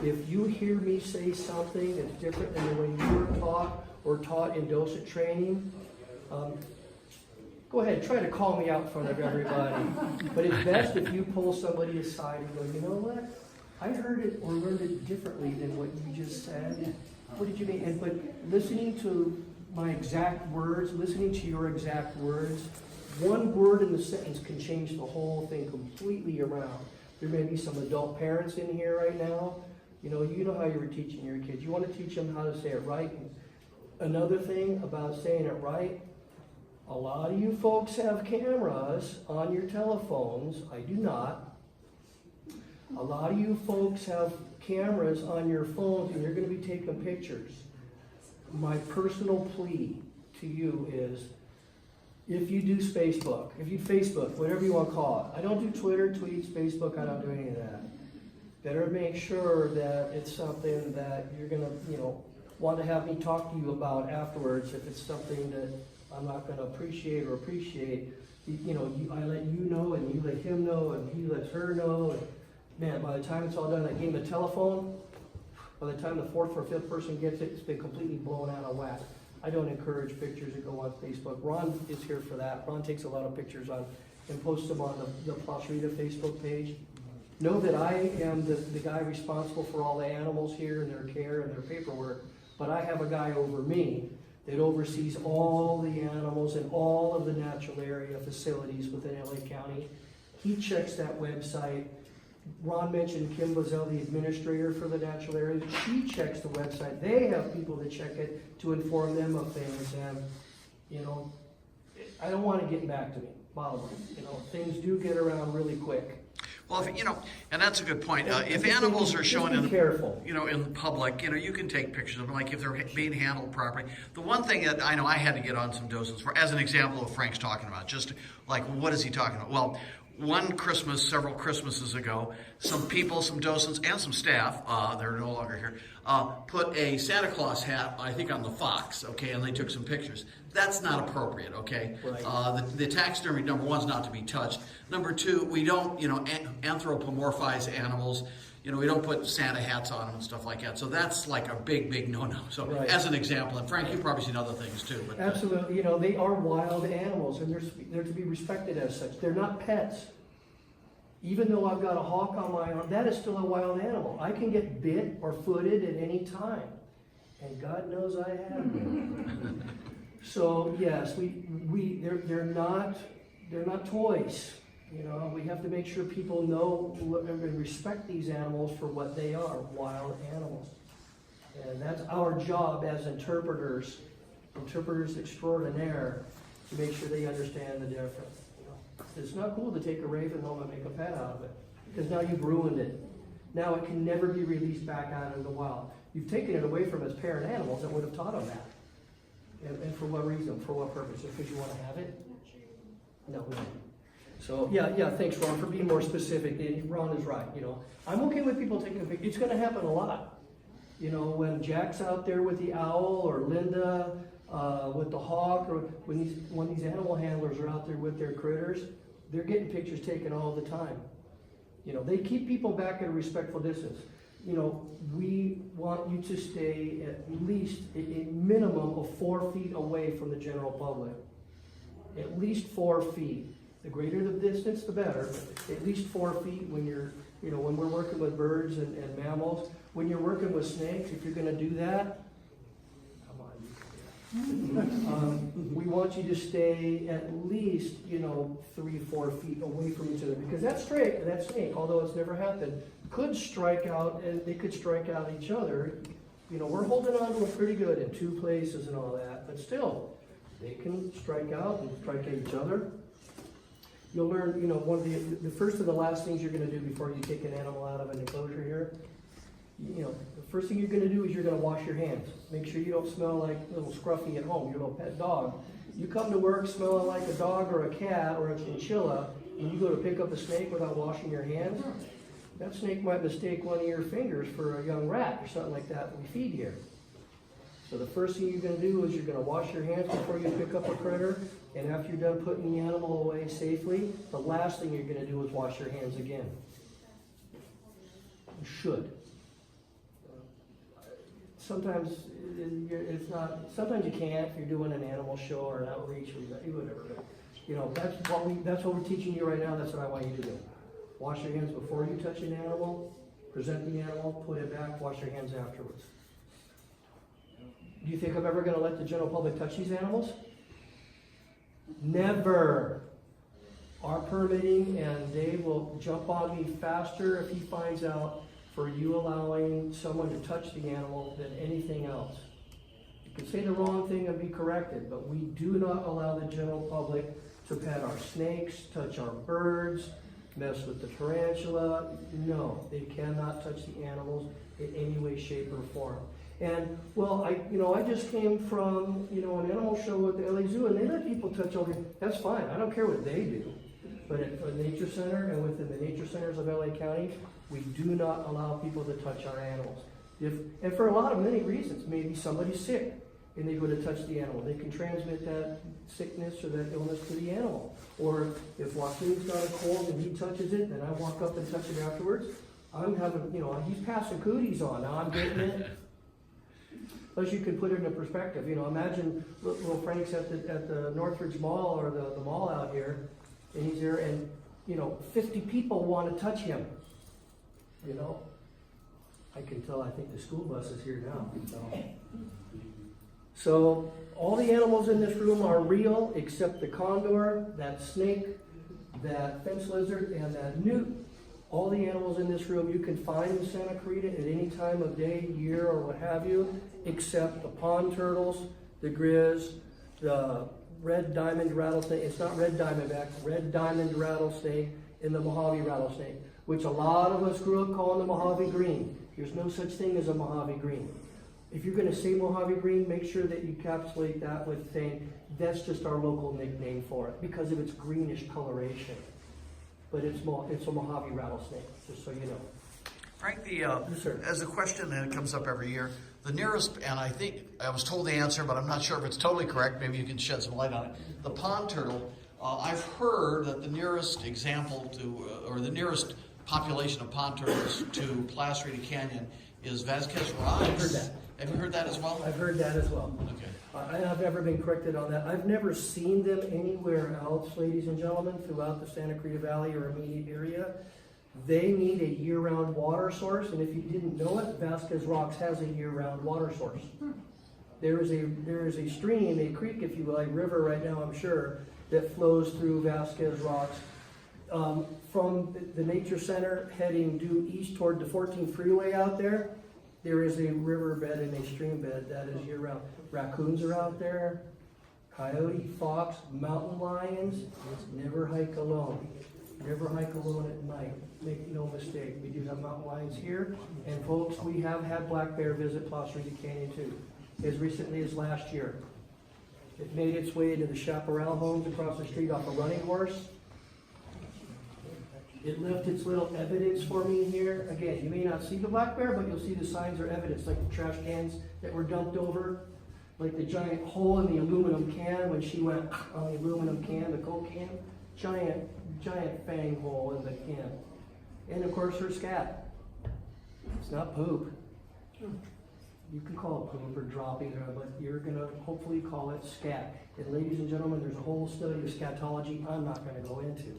If you hear me say something that's different than the way you were taught or taught in docent training, go ahead, try to call me out in front of everybody. But it's best if you pull somebody aside and go, you know what? I heard it or learned it differently than what you just said. What did you mean? But listening to my exact words, listening to your exact words, one word in the sentence can change the whole thing completely around. There may be some adult parents in here right now. You know how you were teaching your kids. You want to teach them how to say it right. Another thing about saying it right, a lot of you folks have cameras on your telephones. I do not. A lot of you folks have cameras on your phones and you're going to be taking pictures. My personal plea to you is, if you do Facebook, whatever you want to call it. I don't do Twitter, tweets, Facebook, I don't do any of that. Better make sure that it's something that you're going to, want to have me talk to you about afterwards. If it's something that I'm not going to appreciate, I let you know and you let him know and he lets her know. And man, by the time it's all done, that game of telephone, by the time the fourth or fifth person gets it, it's been completely blown out of whack. I don't encourage pictures that go on Facebook. Ron is here for that. Ron takes a lot of pictures and posts them on the Plaza Rita Facebook page. Know that I am the guy responsible for all the animals here and their care and their paperwork, but I have a guy over me that oversees all the animals and all of the natural area facilities within LA County. He checks that website. Ron mentioned Kim Bazell, the administrator for the natural area. She checks the website. They have people that check it to inform them of things. And, I don't want it getting back to me, bottom line. Things do get around really quick. Well, and that's a good point. If animals are showing in the public, you can take pictures of them, like if they're being handled properly. The one thing that I know I had to get on some docents for, as an example of Frank's talking about, just like, what is he talking about? Well, one Christmas, several Christmases ago, some people, some docents, and some staff, they're no longer here, put a Santa Claus hat, I think, on the fox, okay, and they took some pictures. That's not appropriate, okay? Right. The taxidermy, number one, is not to be touched. Number two, we don't, anthropomorphize animals. We don't put Santa hats on them and stuff like that. So that's like a big, big no-no. So right. As an example, and Frank, you've probably seen other things too. But absolutely. They are wild animals, and they're to be respected as such. They're not pets. Even though I've got a hawk on my arm, that is still a wild animal. I can get bit or footed at any time, and God knows I have been. So yes, they're not toys. We have to make sure people know and respect these animals for what they are, wild animals. And that's our job as interpreters extraordinaire, to make sure they understand the difference. It's not cool to take a raven home and make a pet out of it, because now you've ruined it. Now it can never be released back out into the wild. You've taken it away from its parent animals that would have taught them that. And for what reason? For what purpose? Because you want to have it? No, we don't. So yeah, thanks, Ron, for being more specific. Ron is right. I'm okay with people taking a picture. It's going to happen a lot. When Jack's out there with the owl, or Linda with the hawk, or when these animal handlers are out there with their critters, they're getting pictures taken all the time. They keep people back at a respectful distance. We want you to stay at least a minimum of 4 feet away from the general public. At least 4 feet. The greater the distance, the better. But at least 4 feet when when we're working with birds and mammals. When you're working with snakes, if you're going to do that, come on. We want you to stay at least, 3-4 feet away from each other, because that snake, although it's never happened, could strike out, and they could strike out each other. We're holding on to them pretty good in 2 places and all that, but still, they can strike out and strike at each other. You'll learn, one of the first and the last things you're gonna do before you take an animal out of an enclosure here, the first thing you're gonna do is you're gonna wash your hands. Make sure you don't smell like little Scruffy at home, your little pet dog. You come to work smelling like a dog or a cat or a chinchilla, and you go to pick up a snake without washing your hands, that snake might mistake one of your fingers for a young rat or something like that we feed here. So the first thing you're gonna do is you're gonna wash your hands before you pick up a critter, and after you're done putting the animal away safely, the last thing you're gonna do is wash your hands again. You should. Sometimes it's not. Sometimes you can't if you're doing an animal show or an outreach or whatever. But that's what we're teaching you right now. That's what I want you to do. Wash your hands before you touch an animal. Present the animal. Put it back. Wash your hands afterwards. Do you think I'm ever going to let the general public touch these animals? Never. Our permitting, and Dave will jump on me faster if he finds out for you allowing someone to touch the animal than anything else. You can say the wrong thing and be corrected, but we do not allow the general public to pet our snakes, touch our birds, mess with the tarantula. No, they cannot touch the animals in any way, shape, or form. And, well, I just came from, an animal show at the LA Zoo, and they let people touch over. That's fine. I don't care what they do. But at a nature center and within the nature centers of LA County, we do not allow people to touch our animals. And for many reasons, maybe somebody's sick and they go to touch the animal. They can transmit that sickness or that illness to the animal. Or if Joaquin's got a cold and he touches it, then I walk up and touch it afterwards. I'm having, he's passing cooties on. Now I'm getting it. Plus, you can put it into perspective. Imagine little Frank's at the Northridge Mall or the mall out here, and he's there, and 50 people want to touch him. I can tell. I think the school bus is here now. So all the animals in this room are real, except the condor, that snake, that fence lizard, and that newt. All the animals in this room you can find in Santa Clarita at any time of day, year, or what have you, except the pond turtles, the grizz, the red diamond rattlesnake. It's not red diamondback, red diamond rattlesnake, and the Mojave rattlesnake, which a lot of us grew up calling the Mojave green. There's no such thing as a Mojave green. If you're going to say Mojave green, make sure that you encapsulate that with saying that's just our local nickname for it because of its greenish coloration. But it's a Mojave rattlesnake, just so you know. Frank, Yes, sir. as a question, and it comes up every year, the nearest, and I think I was told the answer, but I'm not sure if it's totally correct. Maybe you can shed some light on it. The pond turtle, I've heard that the nearest example to, or the nearest population of pond turtles to Placerita Canyon is Vasquez Rocks. I've heard that. Have you heard that as well? I've heard that as well. Okay. I've never been corrected on that. I've never seen them anywhere else, ladies and gentlemen, throughout the Santa Clarita Valley or immediate area. They need a year-round water source, and if you didn't know it, Vasquez Rocks has a year-round water source. There is a stream, a creek, if you will, a river right now, I'm sure, that flows through Vasquez Rocks. From the Nature Center heading due east toward the 14 freeway out there, there is a riverbed and a stream bed that is year-round. Raccoons are out there, coyote, fox, mountain lions. Never hike alone. Never hike alone at night. Make no mistake. We do have mountain lions here. And folks, we have had black bear visit Placerita Canyon too, as recently as last year. It made its way into the Chaparral homes across the street off a running horse. It left its little evidence for me here. Again, you may not see the black bear, but you'll see the signs or evidence, like the trash cans that were dumped over, like the giant hole in the aluminum can when she went on the aluminum can, the Coke can. Giant fang hole in the can. And of course her scat. It's not poop. You can call it poop or dropping, but you're going to hopefully call it scat. And ladies and gentlemen, there's a whole study of scatology I'm not going to go into.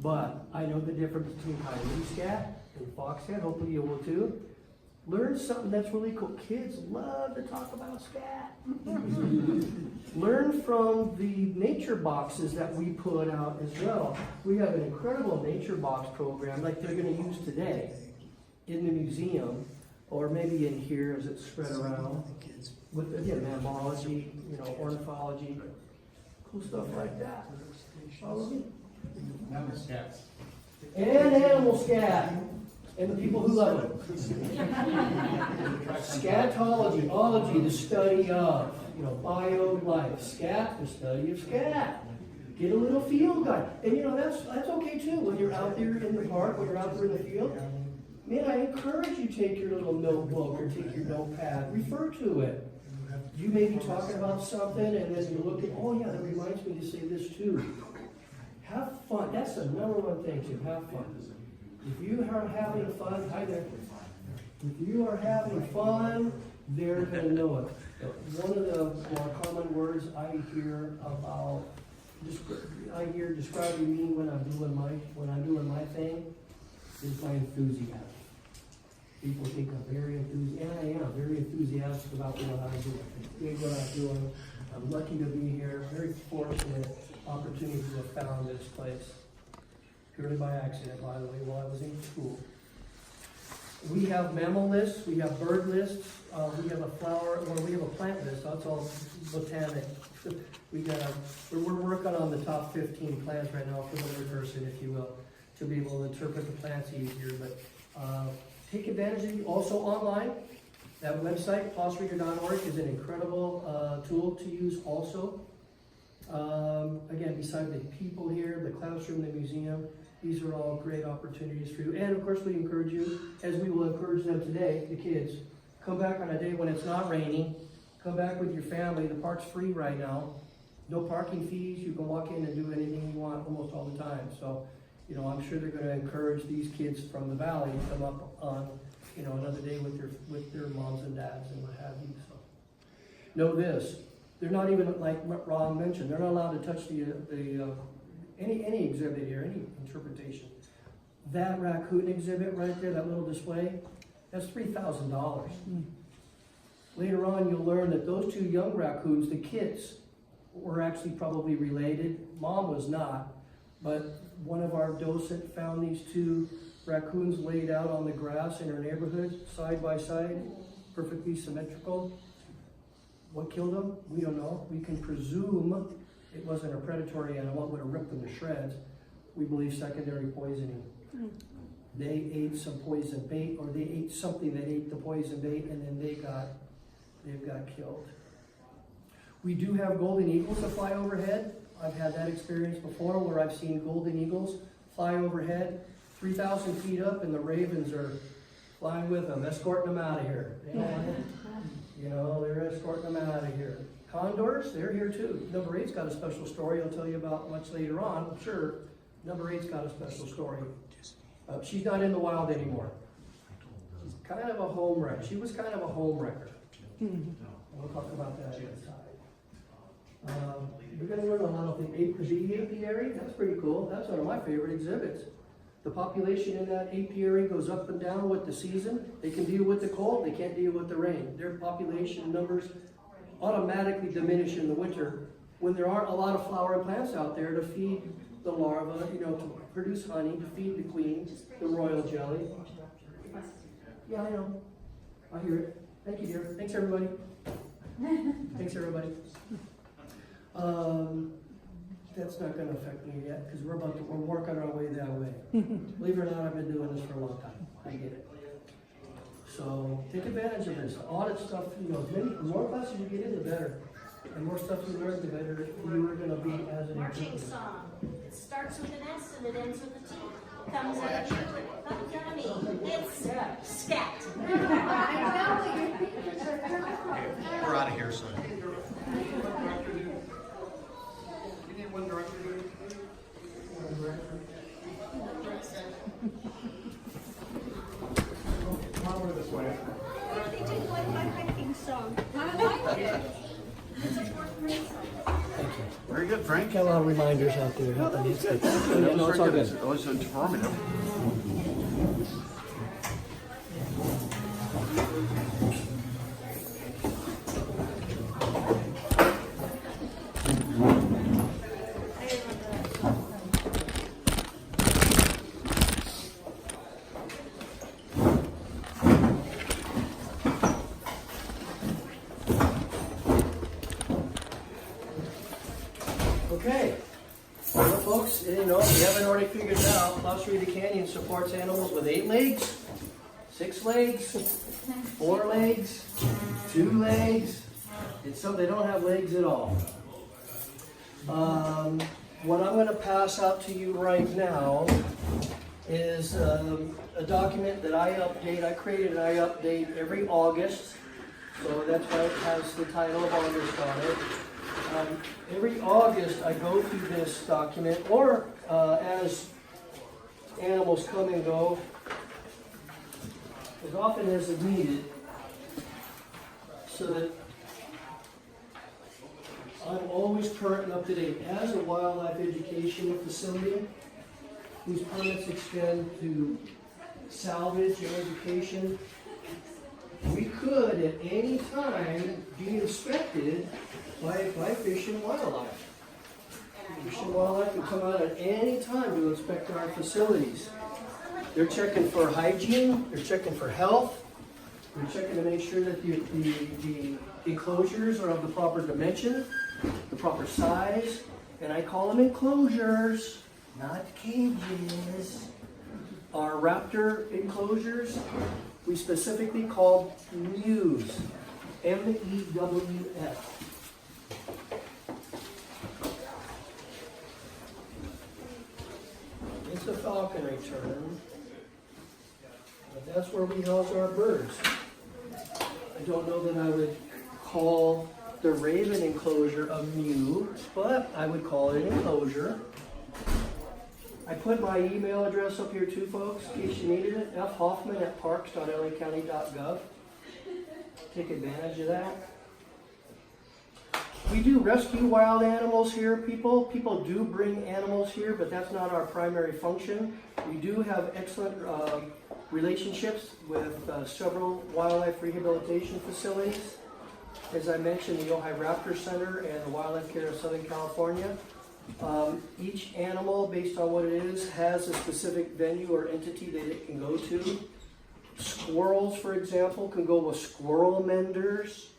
But I know the difference between coyote scat and fox scat. Hopefully you will too. Learn something that's really cool. Kids love to talk about scat. Learn from the nature boxes that we put out as well. We have an incredible nature box program like they're going to use today in the museum, or maybe in here as it's spread around. With, again, mammalogy, you know, ornithology, cool stuff like that. Follow me. Animal scats. And animal scat. And the people who love it. Scatology, ology, the study of, you know, bio life. Scat, the study of scat. Get a little field guide. And you know, that's okay too. When you're out there in the park, when you're out there in the field, man, I encourage you to take your little notebook or take your notepad, refer to it. You may be talking about something and then you're looking, oh yeah, that reminds me to say this too. Have fun. That's the number one thing too, have fun. If you are having fun, hi there. If you are having fun, they're going to know it. One of the more common words I hear about, describing me when I'm doing my thing is my enthusiasm. People think I'm very enthusiastic, and I am very enthusiastic about what I'm doing. Doing what I'm doing. I'm lucky to be here. Very fortunate opportunity to have found this place. Purely by accident, by the way, while I was in school. We have mammal lists, we have bird lists, we have a plant list. That's all botanic. We're working on the top 15 plants right now for the layperson, if you will, to be able to interpret the plants easier. But take advantage of it. Also online, that website, PLOSreader.org, is an incredible tool to use also. Again, beside the people here, the classroom, the museum, these are all great opportunities for you. And of course, we encourage you, as we will encourage them today, the kids, come back on a day when it's not raining. Come back with your family. The park's free right now. No parking fees. You can walk in and do anything you want almost all the time. So, you know, I'm sure they're going to encourage these kids from the valley to come up on, you know, another day with their moms and dads and what have you. So, know this. They're not even, like Ron mentioned, they're not allowed to touch any exhibit here, any interpretation. That raccoon exhibit right there, that little display, that's $3,000. Later on, you'll learn that those two young raccoons, the kids, were actually probably related. Mom was not, but one of our docents found these two raccoons laid out on the grass in her neighborhood, side by side, perfectly symmetrical. What killed them? We don't know. We can presume it wasn't a predatory animal, would have ripped them to shreds. We believe secondary poisoning. They ate some poison bait, or they ate something that ate the poison bait, and then they've got killed. We do have golden eagles that fly overhead. I've had that experience before where I've seen golden eagles fly overhead 3,000 feet up, and the ravens are flying with them, escorting them out of here. You know, they're escorting them out of here. Condors, they're here too. Number 8's got a special story I'll tell you about much later on. I'm sure Number 8's got a special story. She's not in the wild anymore. She's kind of a home wrecker. She was kind of a home wrecker. We'll talk about that inside. We're going to learn a lot of things. The apiary, that's pretty cool. That's one of my favorite exhibits. The population in that apiary goes up and down with the season. They can deal with the cold, they can't deal with the rain. Their population numbers automatically diminish in the winter when there aren't a lot of flowering plants out there to feed the larvae, you know, to produce honey, to feed the queen, the royal jelly. Yeah, I know. I hear it. Thank you, dear. Thanks, everybody. Thanks, everybody. That's not going to affect me yet because we're working our way that way. Believe it or not, I've been doing this for a long time. I get it. So take advantage of this. Audit stuff, you know, the more classes you get in, the better. And more stuff you learn, the better you are going to be as an Marching interpreter. song. It starts with an S and it ends with a T. Comes out of me. It's scat. We're out of here, son. Come on over this way. They did like my hiking song. I like it. Very good, Frank. Got a lot of reminders out there. That was It's all very good. good. It was informative. Okay. Well, folks, you know, if you haven't already figured it out, Los Rita Canyon supports animals with 8 legs, 6 legs, 4 legs, 2 legs, and some they don't have legs at all. What I'm going to pass out to you right now is a document that I update. I created and I update every August, so that's why it has the title of August on it. Every August I go through this document, or as animals come and go, as often as is needed, so that I'm always current and up to date. As a wildlife education facility whose permits extend to salvage and education, we could at any time be inspected by Fish and Wildlife. Fish and Wildlife can come out at any time to inspect our facilities. They're checking for hygiene, they're checking for health, they're checking to make sure that the enclosures are of the proper dimension, the proper size, and I call them enclosures, not cages. Our raptor enclosures, we specifically call mews, M-E-W-S. It's a falconry term, but that's where we house our birds. I don't know that I would call the raven enclosure a mew, but I would call it an enclosure. I put my email address up here too, folks, in case you needed it, fhoffman@parks.lacounty.gov. Take advantage of that. We do rescue wild animals here, people. People do bring animals here, but that's not our primary function. We do have excellent relationships with several wildlife rehabilitation facilities. As I mentioned, the Ojai Raptor Center and the Wildlife Care of Southern California. Each animal, based on what it is, has a specific venue or entity that it can go to. Squirrels, for example, can go with squirrel menders,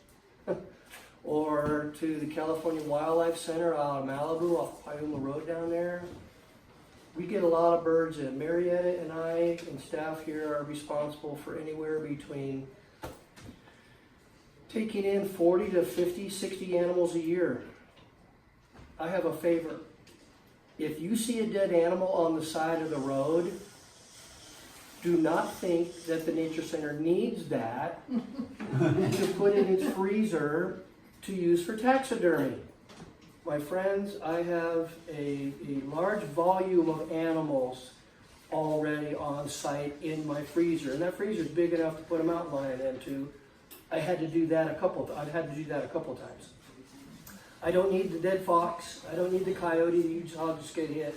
or to the California Wildlife Center out of Malibu off Piuma Road down there. We get a lot of birds, and Marietta and I and staff here are responsible for anywhere between taking in 40 to 50, 60 animals a year. I have a favor. If you see a dead animal on the side of the road, do not think that the Nature Center needs that to put in its freezer to use for taxidermy. My friends, I have a large volume of animals already on site in my freezer, and that freezer is big enough to put a mountain lion into. I've had to do that a couple times. I don't need the dead fox. I don't need the coyote. You just get hit.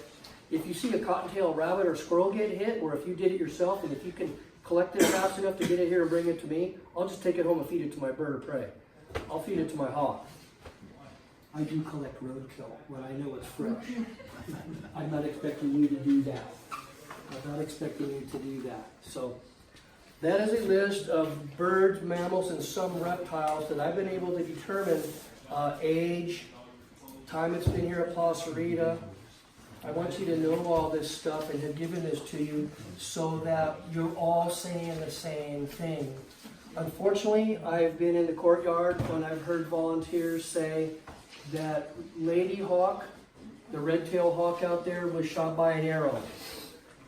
If you see a cottontail rabbit or squirrel get hit, or if you did it yourself, and if you can collect it fast enough to get it here and bring it to me, I'll just take it home and feed it to my bird of prey. I'll feed it to my hawk. I do collect roadkill when I know it's fresh. I'm not expecting you to do that. I'm not expecting you to do that. So that is a list of birds, mammals, and some reptiles that I've been able to determine age, time it's been here at Plaza Rita. I want you to know all this stuff and have given this to you so that you're all saying the same thing. Unfortunately, I've been in the courtyard when I've heard volunteers say that Lady Hawk, the red-tailed hawk out there, was shot by an arrow.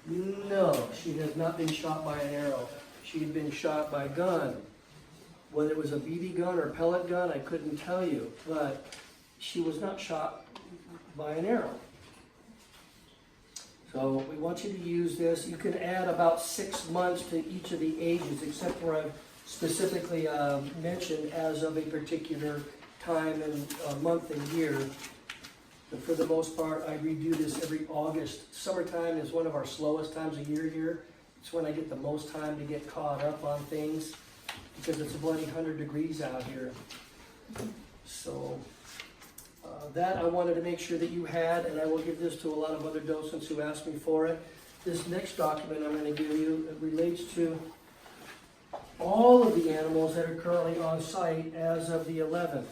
No, she has not been shot by an arrow. She had been shot by a gun. Whether it was a BB gun or pellet gun, I couldn't tell you, but she was not shot by an arrow. So we want you to use this. You can add about 6 months to each of the ages, except where I've specifically mentioned as of a particular time and month and year. But for the most part, I redo this every August. Summertime is one of our slowest times of year here. It's when I get the most time to get caught up on things because it's a bloody 100 degrees out here. So that I wanted to make sure that you had, and I will give this to a lot of other docents who asked me for it. This next document I'm going to give you, it relates to all of the animals that are currently on site as of the 11th.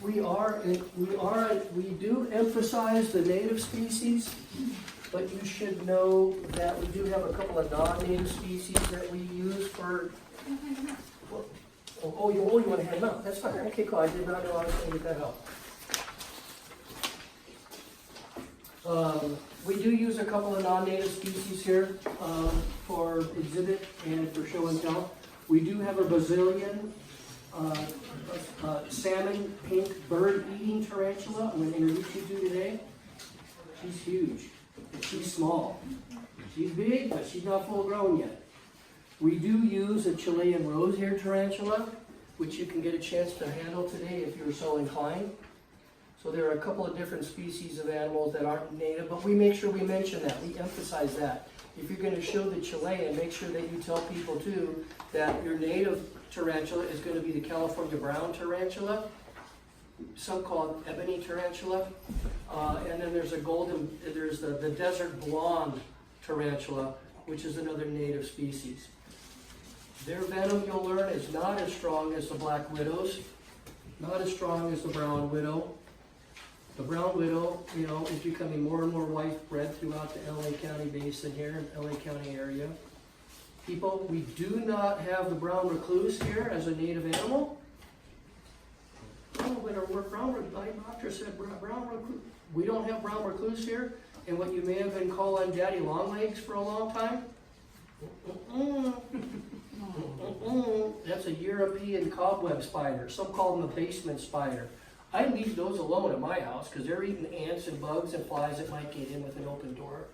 We do emphasize the native species, but you should know that we do have a couple of non-native species that we use for. Oh, you want to hand them out? That's fine. Okay, cool. I did not know I was going to get that out. We do use a couple of non-native species here for exhibit and for show and tell. We do have a Brazilian salmon pink bird-eating tarantula. I'm going to introduce you to today. She's huge. She's small. She's big, but she's not full grown yet. We do use a Chilean rose-eared tarantula, which you can get a chance to handle today if you're so inclined. So there are a couple of different species of animals that aren't native, but we make sure we mention that. We emphasize that. If you're going to show the Chilean, make sure that you tell people too that your native tarantula is going to be the California brown tarantula, some call it ebony tarantula, and then there's the desert blonde tarantula, which is another native species. Their venom, you'll learn, is not as strong as the black widows, not as strong as the brown widow. The brown widow, is becoming more and more widespread throughout the LA County basin here, LA County area. People, we do not have the brown recluse here as a native animal. Oh, but our my doctor said brown recluse. We don't have brown recluse here, and what you may have been calling daddy longlegs for a long time. That's a European cobweb spider. Some call them a basement spider. I leave those alone at my house because they're eating ants and bugs and flies that might get in with an open door.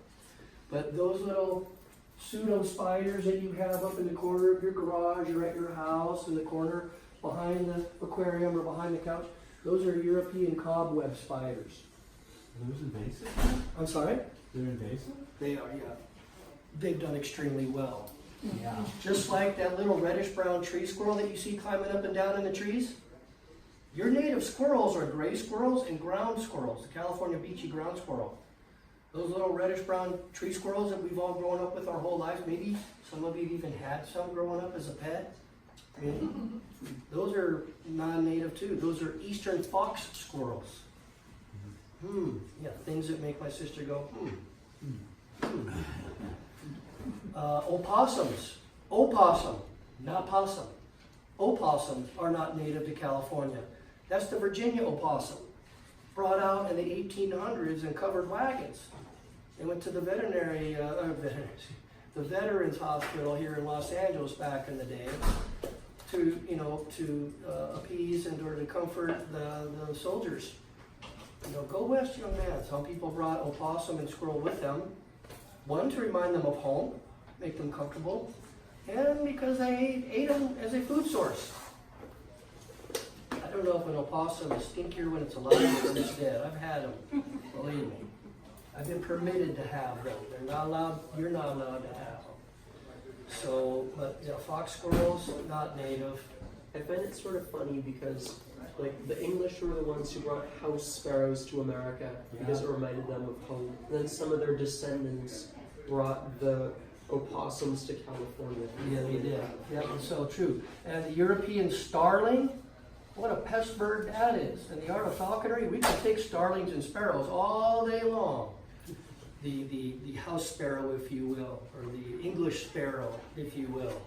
But those little pseudo spiders that you have up in the corner of your garage or at your house, in the corner behind the aquarium or behind the couch, those are European cobweb spiders. Are those invasive? I'm sorry? They're invasive? They are, yeah. They've done extremely well. Yeah. Just like that little reddish-brown tree squirrel that you see climbing up and down in the trees. Your native squirrels are gray squirrels and ground squirrels, the California beachy ground squirrel. Those little reddish-brown tree squirrels that we've all grown up with our whole lives, maybe some of you even had some growing up as a pet. I mean, those are non-native too. Those are eastern fox squirrels. Yeah, things that make my sister go, Opossums. Opossum, not possum. Opossums are not native to California. That's the Virginia opossum, brought out in the 1800s in covered wagons. They went to the Veterans Hospital here in Los Angeles back in the day to appease and or to comfort the soldiers. Go west, young man. Some people brought opossum and squirrel with them. One, to remind them of home, make them comfortable, and because they ate them as a food source. I don't know if an opossum is stinkier when it's alive or when it's dead. I've had them, believe me. I've been permitted to have them. They're not allowed, you're not allowed to have them. So, but fox squirrels, not native. I find it sort of funny because, the English were the ones who brought house sparrows to America because it reminded them of home. And then some of their descendants brought the opossums to California. Yeah, they did. Yeah, it's so true. And the European starling, what a pest bird that is. In the art of falconry, we can take starlings and sparrows all day long. The house sparrow, if you will, or the English sparrow, if you will.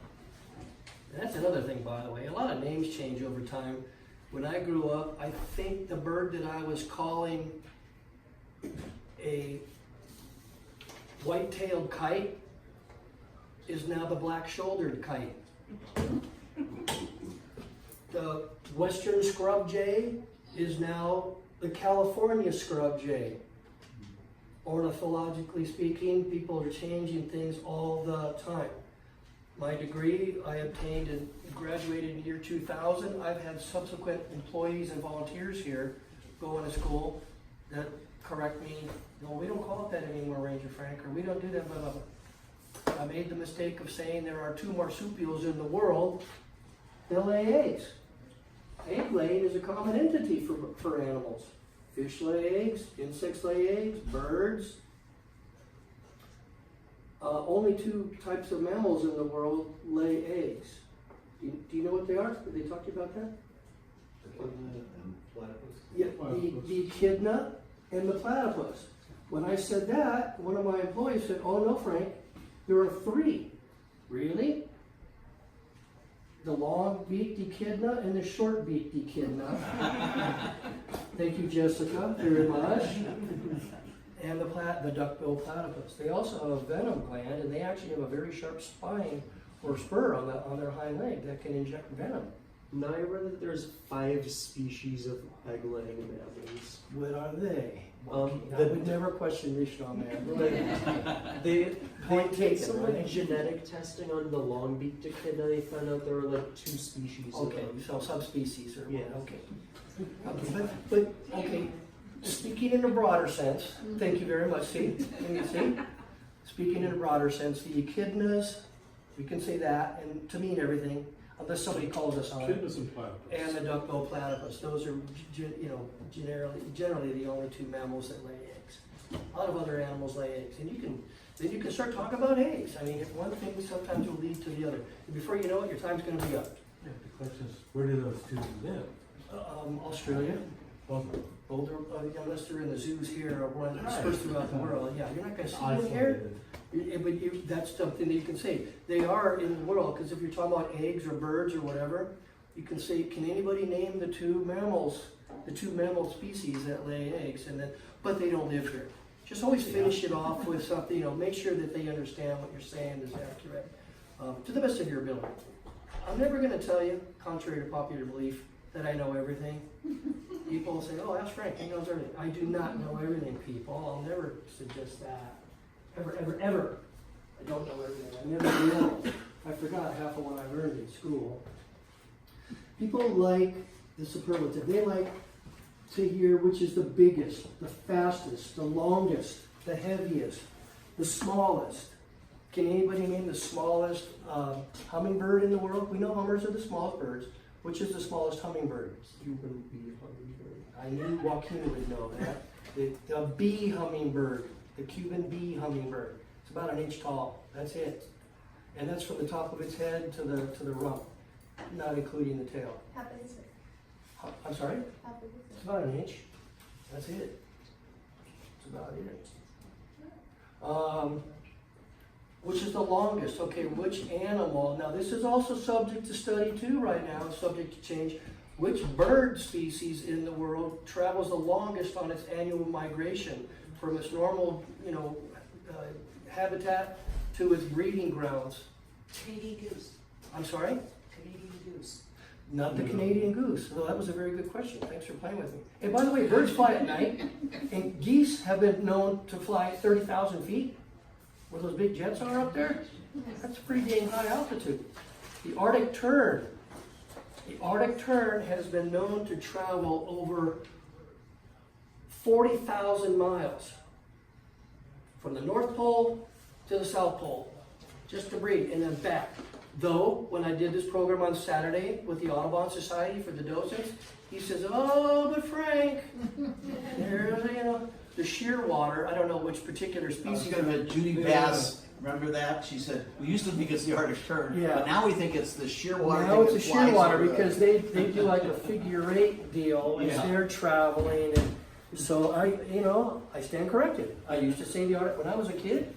That's another thing, by the way. A lot of names change over time. When I grew up, I think the bird that I was calling a white-tailed kite is now the black-shouldered kite. The western scrub jay is now the California scrub jay. Ornithologically speaking, people are changing things all the time. My degree I obtained and graduated in the year 2000. I've had subsequent employees and volunteers here going to school that correct me. No, we don't call it that anymore, Ranger Frank, or we don't do that, blah, blah, blah. I made the mistake of saying there are 2 marsupials in the world that lay eggs. Egg laying is a common entity for animals. Fish lay eggs, insects lay eggs, birds. Only 2 types of mammals in the world lay eggs. Do you know what they are? Did they talk to you about that? Yeah, the echidna and the platypus. When I said that, one of my employees said, "Oh no, Frank, there are 3." Really? The long-beaked echidna and the short-beaked echidna. Thank you, Jessica, very much. And the duck-billed platypus. They also have a venom gland, and they actually have a very sharp spine or spur on their hind leg that can inject venom. Now I read that there's 5 species of egg-laying mammals. What are they? I The would never question this, young man. They Point did taken, some like right? genetic testing on the long-beaked echidna. They found out there were like 2 species. of Okay, them. so subspecies or Yeah. okay. But okay. Speaking in a broader sense, thank you very much. See, speaking in a broader sense, the echidnas, we can say that, and to mean everything, unless somebody calls us on it. Echidnas and platypus. And the duck-billed platypus. Those are, generally the only 2 mammals that lay eggs. A lot of other animals lay eggs, and then you can start talking about eggs. I mean, if one thing sometimes will lead to the other. And before you know it, your time's going to be up. Yeah, the question is, where do those 2 live? Australia. Older, unless they're in the zoos here or one dispersed throughout the world. Yeah, you're not going to see them here. Isolated. That's something that you can say. They are in the world, because if you're talking about eggs or birds or whatever, you can say, can anybody name the 2 mammal species that lay eggs? But they don't live here. Just always finish it off with something, make sure that they understand what you're saying is accurate, to the best of your ability. I'm never going to tell you, contrary to popular belief, that I know everything. People say, "Oh, ask Frank, he knows everything." I do not know everything, people. I'll never suggest that. Ever, ever, ever. I don't know everything. I never will. I forgot half of what I learned in school. People like the superlative. They like to hear which is the biggest, the fastest, the longest, the heaviest, the smallest. Can anybody name the smallest hummingbird in the world? We know hummers are the smallest birds. Which is the smallest hummingbird? Cuban bee hummingbird. I knew Joaquin would know that. The bee hummingbird, the Cuban bee hummingbird. It's about 1 inch tall. That's it. And that's from the top of its head to the rump, not including the tail. How big is it? I'm sorry? How big is It's about 1 inch. That's it. That's about it. Which is the longest? Okay, which animal? Now this is also subject to study too right now, it's subject to change. Which bird species in the world travels the longest on its annual migration from its normal, habitat to its breeding grounds? Canadian goose. I'm sorry? Canadian goose. Not the Canadian goose. Well, that was a very good question. Thanks for playing with me. And by the way, birds fly at night, and geese have been known to fly 30,000 feet. Where those big jets are up there, that's a pretty dang high altitude. The Arctic tern has been known to travel over 40,000 miles from the North Pole to the South Pole, just to breed, and then back. Though, when I did this program on Saturday with the Audubon Society for the docents, he says, "Oh, but Frank, there's, the shearwater, I don't know which particular I was species. going to Judy Bass. Remember that? She said, we used to think it's the Arctic tern, Yeah. but now we think it's the shearwater. Now thing it's a that flies shearwater over the- because they do like a figure-8 deal as Yeah. they're traveling, and so I stand corrected. I used to say the Arctic when I was a kid,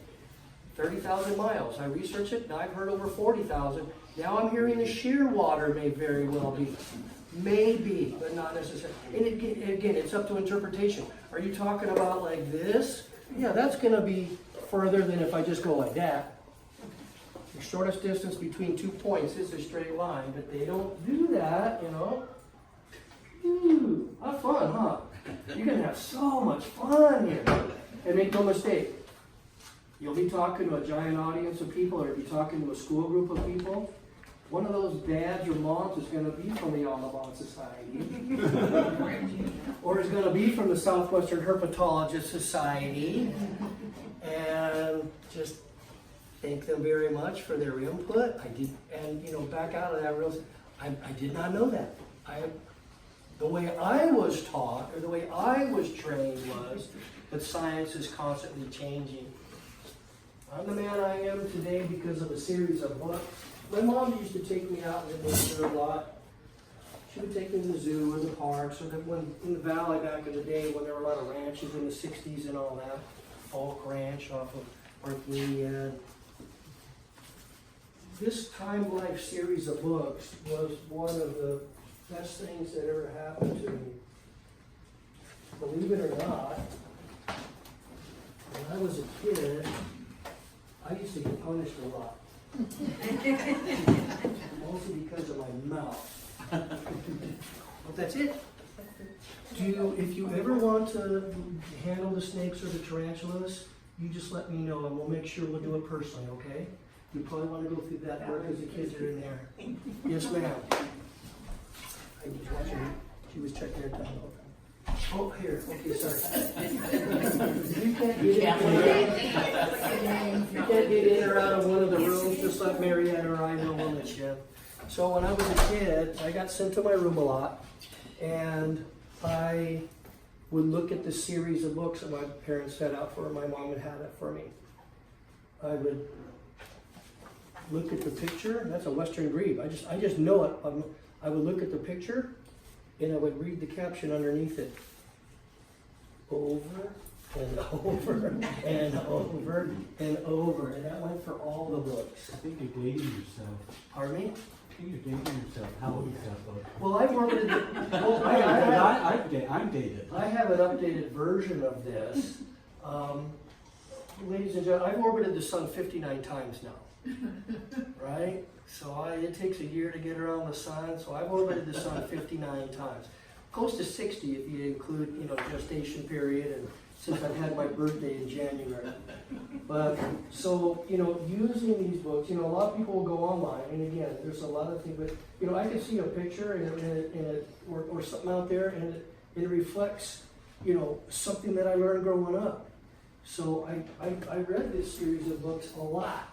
30,000 miles. I researched it, and I've heard over 40,000. Now I'm hearing the shearwater may very well be. Maybe, but not necessarily. And again, it's up to interpretation. Are you talking about like this? Yeah, that's going to be further than if I just go like that. The shortest distance between 2 points is a straight line, but they don't do that, Ooh, have fun, huh? You're going to have so much fun here. And make no mistake, you'll be talking to a giant audience of people, or you'll be talking to a school group of people. One of those dads or moms is going to be from the Audubon Society, or is going to be from the Southwestern Herpetologist Society, and just thank them very much for their input. Back out of that I did not know that. The way I was taught, or the way I was trained was that science is constantly changing. I'm the man I am today because of a series of books. My mom used to take me out in the nature a lot. She would take me to the zoo and the parks, or when in the valley back in the day when there were a lot of ranches in the 60s and all that. Falk Ranch off of Arcadia. This Time Life series of books was one of the best things that ever happened to me. Believe it or not, when I was a kid, I used to get punished a lot. Mostly because of my mouth. But that's it. If you ever want to handle the snakes or the tarantulas, you just let me know and we'll make sure we'll do it personally, okay? You probably want to go through that work because the kids are in there. Yes, ma'am. I was watching, she was checking her time. Oh, here, okay, sorry. You can't get in or out of one of the rooms just like Marianne or I will let you. So when I was a kid, I got sent to my room a lot, and I would look at the series of books that my parents set out for, my mom had had it for me. I would look at the picture, that's a Western Grebe, I just know it. I would look at the picture, and I would read the caption underneath it. Over and over and over and over. And that went for all the books. I think you're dating yourself. Pardon me? I think you're dating yourself. How old is that book? Well, I forwarded it. Well, I'm dated. I have an updated version of this. Ladies and gentlemen, I've orbited the sun 59 times now. Right? So it takes a year to get around the sun. So I've orbited the sun 59 times. Close to 60 if you include, gestation period, and since I've had my birthday in January. But, so, using these books, a lot of people will go online, and again, there's a lot of things, but, I can see a picture or something out there, and it reflects, something that I learned growing up. So I read this series of books a lot,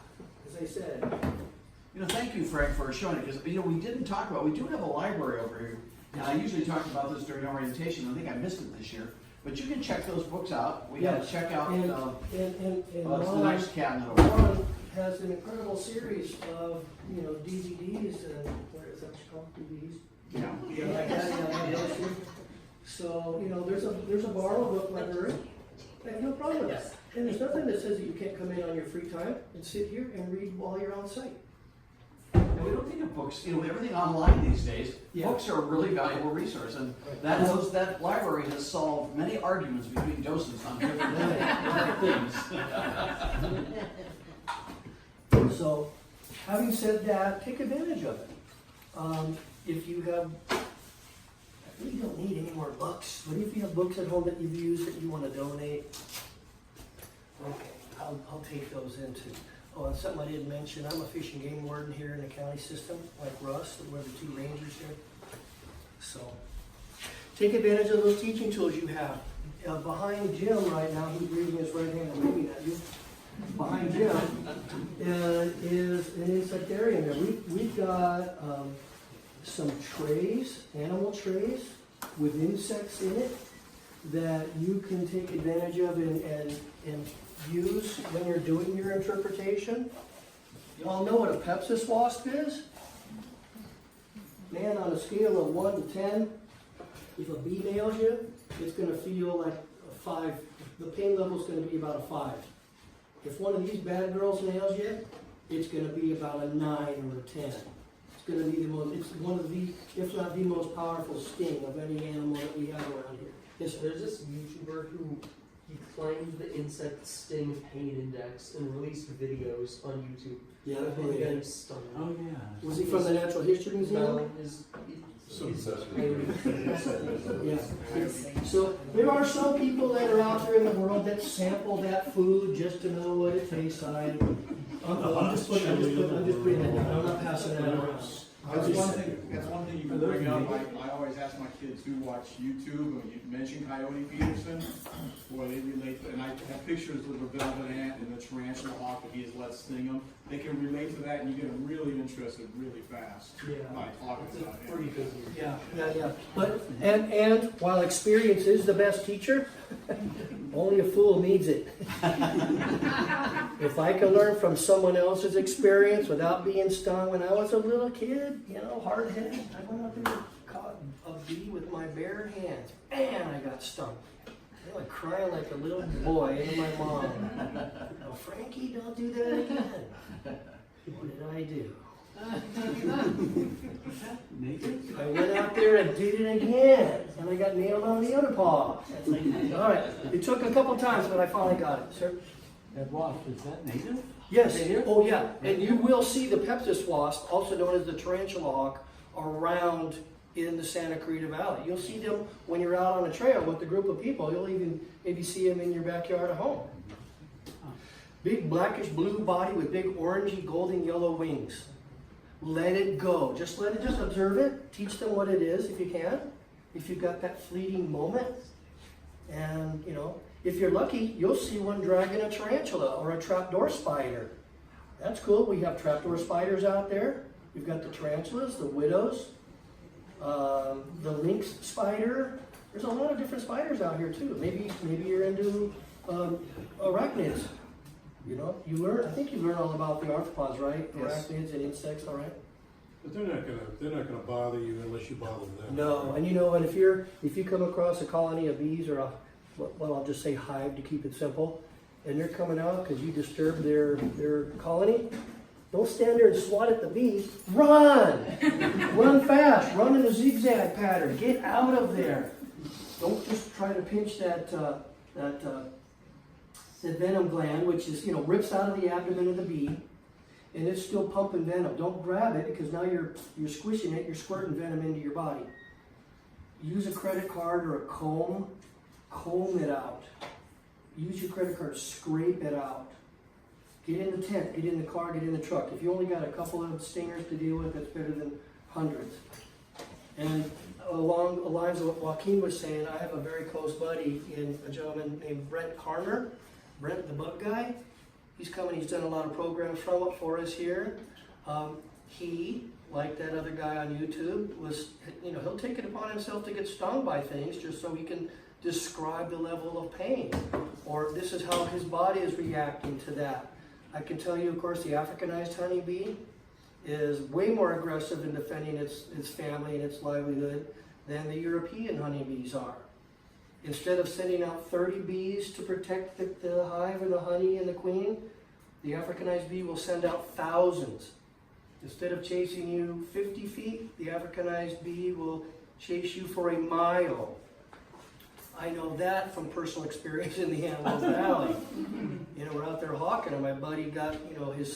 as I said. Thank you, Frank, for showing it, because, we didn't talk about, we do have a library over here. And I usually talk about this during orientation. I think I missed it this year. But you can check those books out. We got to check out And it's the Ron- next cabinet over there. Ron has an incredible series of, DVDs, and what is that called, DVDs? Yeah. So, there's a borrow book library. I have no problem with that. And there's nothing that says that you can't come in on your free time and sit here and read while you're on site. And we don't think of books, with everything online these days, Yeah. books are a really valuable resource. And that library has solved many arguments between docents on different things. So, having said that, take advantage of it. If you have, I really don't need any more books, but if you have books at home that you've used that you want to donate, okay, I'll take those in too. Oh, and something I didn't mention, I'm a fish and game warden here in the county system, like Russ, and we're the two rangers here. So, take advantage of those teaching tools you have. Behind Jim right now, he's reading his right hand and waving at you. Behind Jim is an insectarium there. We've got some trays, animal trays, with insects in it that you can take advantage of and use when you're doing your interpretation. You all know what a Pepsis wasp is? Man, on a scale of 1 to 10, if a bee nails you, it's going to feel like a 5. The pain level is going to be about a 5. If one of these bad girls nails you, it's going to be about a 9 or a 10. It's going to be it's one of the, if not the most powerful sting of any animal that we have around here. Yes, there's this YouTuber who he claimed the insect sting pain index and released videos on YouTube. Yeah, I think the guy was stunning. Oh, yeah. Was he from the Natural History Museum? No, Yeah. So there are some people that are out there in the world that sample that food just to know what it tastes like. I'm just putting that down. I'm not passing that around. That's one thing you can bring up. I always ask my kids who watch YouTube, when you mention Coyote Peterson, boy, they relate to, and I have pictures of the velvet ant and the tarantula hawk that he has let sting them. They can relate to that, and you get them really interested really fast by talking about it. pretty busy. Yeah. But and while experience is the best teacher, only a fool needs it. If I can learn from someone else's experience without being stung when I was a little kid, hard-headed, I went out there and bee with my bare hands, and I got stung. I'm like crying like a little boy into my mom. Oh, Frankie, don't do that again. What did I do? Naked? I went out there and did it again, and I got nailed on the other paw. It's like, all right, it took a couple times, but I finally got it, sir. That wasp, is that native? Yes, oh yeah, and you will see the Pepsis wasp, also known as the tarantula hawk, around in the Santa Clarita Valley. You'll see them when you're out on a trail with a group of people. You'll even maybe see them in your backyard at home. Big blackish blue body with big orangey golden yellow wings. Let it go. Just observe it. Teach them what it is if you can. If you've got that fleeting moment. And, you know, if you're lucky, you'll see one dragging a tarantula or a trapdoor spider. That's cool. We have trapdoor spiders out there. We've got the tarantulas, the widows, the lynx spider. There's a lot of different spiders out here too. Maybe you're into arachnids. You know, I think you learn all about the arthropods, right? Yes. Arachnids and insects, all right? But they're not gonna bother you unless you bother them. No, and you know, and if you come across a colony of bees or I'll just say hive to keep it simple, and they're coming out because you disturbed their colony, don't stand there and swat at the bees. Run! Run fast. Run in a zigzag pattern. Get out of there. Don't just try to pinch that venom gland, which is, you know, rips out of the abdomen of the bee, and it's still pumping venom. Don't grab it because now you're squishing it. You're squirting venom into your body. Use a credit card or a comb. Comb it out. Use your credit card. Scrape it out. Get in the tent. Get in the car. Get in the truck. If you only got a couple of stingers to deal with, that's better than hundreds. And along the lines of what Joaquin was saying, I have a very close buddy in a gentleman named Brent Karner. Brent, the bug guy. He's coming. He's done a lot of programs for us here. He, like that other guy on YouTube, was, you know, he'll take it upon himself to get stung by things just so he can describe the level of pain. Or this is how his body is reacting to that. I can tell you, of course, the Africanized honeybee is way more aggressive in defending its family and its livelihood than the European honeybees are. Instead of sending out 30 bees to protect the hive and the honey and the queen, the Africanized bee will send out thousands. Instead of chasing you 50 feet, the Africanized bee will chase you for a mile. I know that from personal experience in the Antelope Valley. You know, we're out there hawking, and my buddy got, you know, his